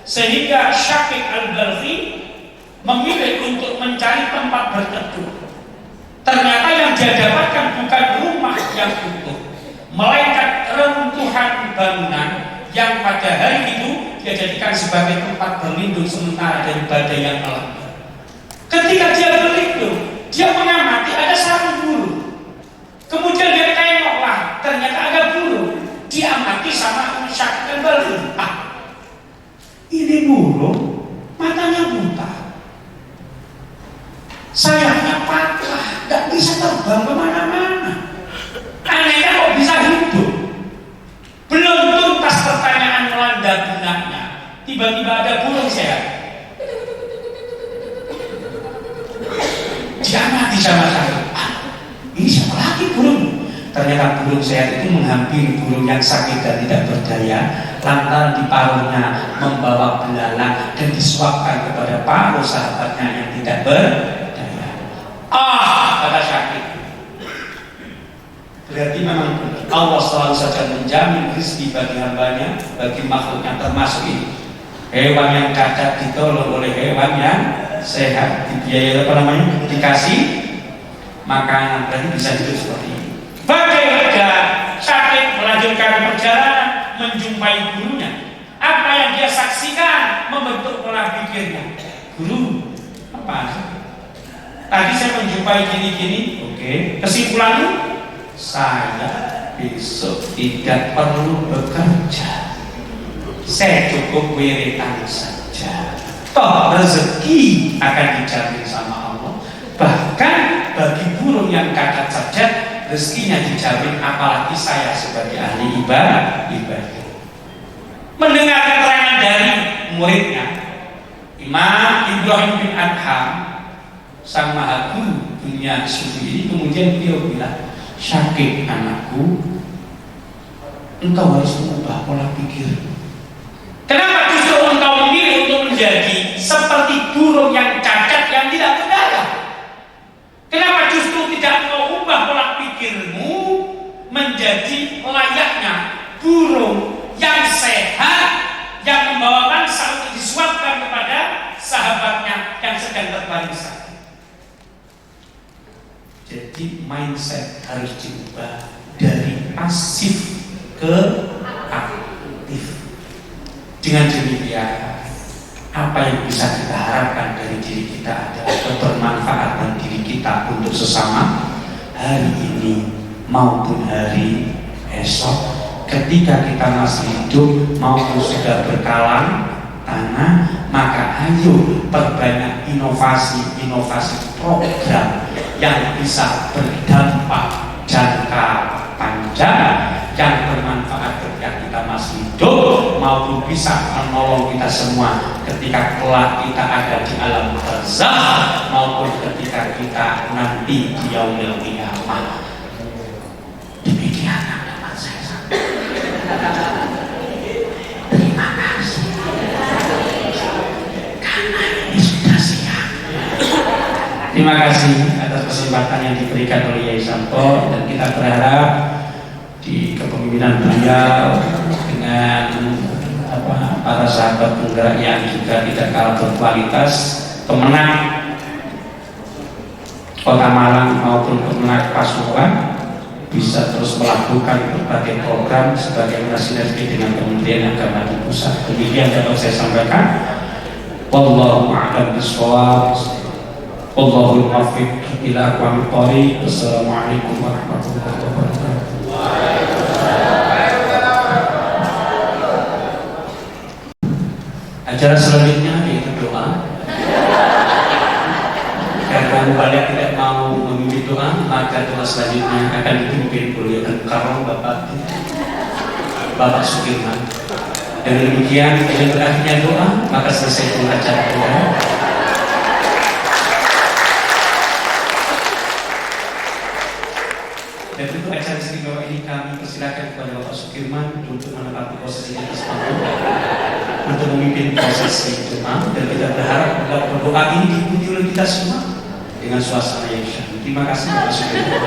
sehingga Syaqiq Al-Balkhi memilih untuk mencari tempat berteduh. Ternyata yang dia dapatkan bukan rumah yang utuh, melainkan reruntuhan bangunan yang pada hari itu dia jadikan sebagai tempat berlindung sementara dari badai yang melanda. Ketika dia berlindung, dia mengamati ada sarang burung. Kemudian dia tengoklah, ternyata ada burung. Dia amati sama Syaqiq Al-Balkhi. Ini burung, matanya buta, sayapnya patah, nggak bisa terbang kemana-mana. Anehnya kok bisa hidup? Belum tuntas pertanyaan melanda benaknya, tiba-tiba ada burung sehat. Dia mati sama saya. Ini siapa lagi burung? Ternyata burung sehat itu menghampiri burung yang sakit dan tidak berdaya, lantaran di paruhnya membawa belalang dan disuapkan kepada paruh sahabatnya yang tidak berdaya. Kata Syaqiq, berarti memang Allah selalu saja menjamin rezeki bagi hambanya, bagi makhluknya, termasuk ini hewan yang cacat ditolong oleh hewan yang sehat, dibiayai dikasih makanan, berarti bisa hidup seperti ini. Bagaimana Syaqiq melanjutkan perjalanan menjumpai gurunya? Apa yang dia saksikan membentuk pola pikirnya. Guru, apa? Tadi saya menjumpai gini-gini, oke. Kesimpulannya, saya besok tidak perlu bekerja. Saya cukup wiritan saja. Toh rezeki akan dijamin sama Allah. Bahkan bagi burung yang cacat saja rezekinya dijamin, apalagi saya sebagai ahli ibadah. Mendengar keterangan dari muridnya Imam Ibrahim bin Adham, sang maha guru dunia sufi ini, kemudian beliau bilang, Syaqiq anakku, engkau harus mengubah pola pikir. Kenapa justru engkau memilih untuk menjadi seperti burung yang cacat yang tidak berdaya? Kenapa justru tidak engkau ubah pola pikirmu menjadi layaknya burung yang sehat yang sedang terbaring sakit. Jadi mindset harus diubah dari pasif ke aktif. Dengan demikian, apa yang bisa kita harapkan dari diri kita adalah kebermanfaatan diri kita untuk sesama hari ini maupun hari esok. Ketika kita masih hidup maupun sudah berkalang tanah, maka ayo perbanyak inovasi program yang bisa berdampak jangka panjang, yang bermanfaat ketika kita masih hidup maupun bisa menolong kita semua ketika kelak kita ada di alam barzakh maupun ketika kita nanti di yaumil qiyamah. Demikian yang dapat saya sampaikan. Terima kasih karena ini sudah siang. Terima kasih atas kesempatan yang diberikan oleh Yai Santo, dan kita berharap di kepemimpinan beliau dengan para sahabat penggerak yang juga tidak kalah berkualitas, pemenang Kota Malang maupun pemenang Pasuruan bisa terus melakukan berbagai program sebagai sinergi dengan Kementerian Agama di pusat. Demikian dapat saya sampaikan. Wallahu a'lam bishawab. Wallahul muwaffiq ila aqwamit thoriq. Wassalamualaikum warahmatullahi wabarakatuh. Acara selanjutnya yaitu doa. Karena Mubarak tidak mau memimpin doa, maka doa selanjutnya akan dipimpin oleh Al-Karom Bapak Sukirman. Dengan demikian, dengan berakhirnya doa, maka selesai pun acara doa. Dan untuk acara istimewa ini kami persilakan kepada Bapak Sukirman untuk menempati posisi di atas panggung untuk memimpin prosesi doa, dan kita berharap bahwa doa ini diikuti oleh kita semua dengan suasana yang syahdu. Terima kasih Bapak Sukirman.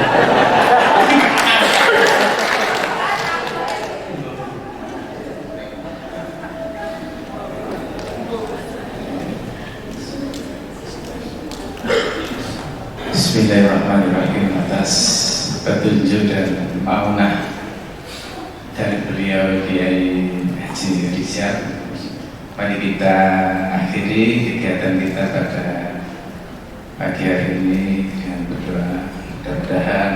Bismillahirrahmanirrahim. Atas petunjuk dan maunah dari beliau Kiai Haji Rizal, mari kita akhiri kegiatan kita pada pagi hari ini dengan berdoa. Mudah-mudahan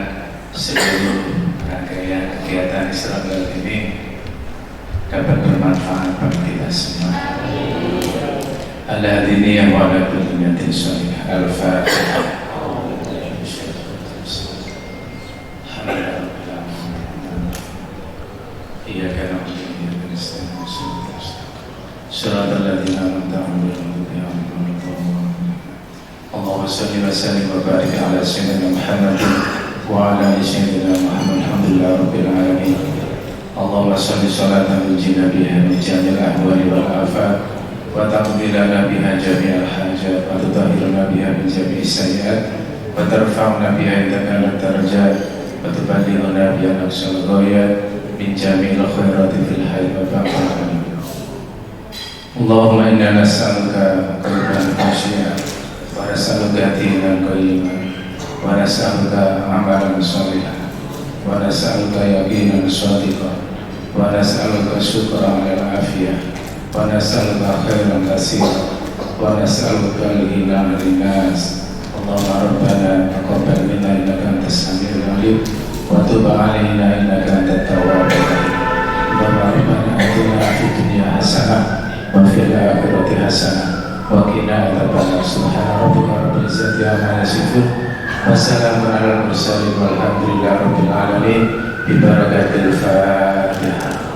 seluruh rangkaian kegiatan Islam ini dapat bermanfaat bagi kita semua. Al-Hadini wa ala kulli niyatin shalihah. Al-Fatihah. Allahumma salli wa sallim wa barik ala sayyidina Muhammad wa ala ali sayyidina Muhammad. Alhamdulillah rabbil alamin. Allahumma salli salatan tujina biha min jami'il ahwali wal afat wa taqdi lana biha jami'al hajat wa tutahhiruna biha min jami'is sayyi'at wa tarfa'una biha indaka darajat wa tuballighuna biha aqsal ghayat min jami'il khairati fil hayati wa ba'd. Allahumma inna nas'aluka qalban khashi'an wa nas'aluka dinan qayyiman wa nas'aluka amalan shalihan wa nas'aluka yaqinan shadiqan wa nas'aluka syukran 'alal afiyah wa nas'aluka khairan katsiran wa nas'aluka al-ghina 'anil nas. Allahumma rabbana taqabbal minna innaka antas samiul 'alim wa tub 'alaina innaka antat tawwabur rahim. Allahumma rabbana atina fid dunya hasanah wa fil akhirati hasanah wa qina adzabannar. Subhana rabbika rabbil izzati amma yasifun wa salamun alal mursalin walhamdulillahi rabbil alamin. Bi barakatil Fatihah.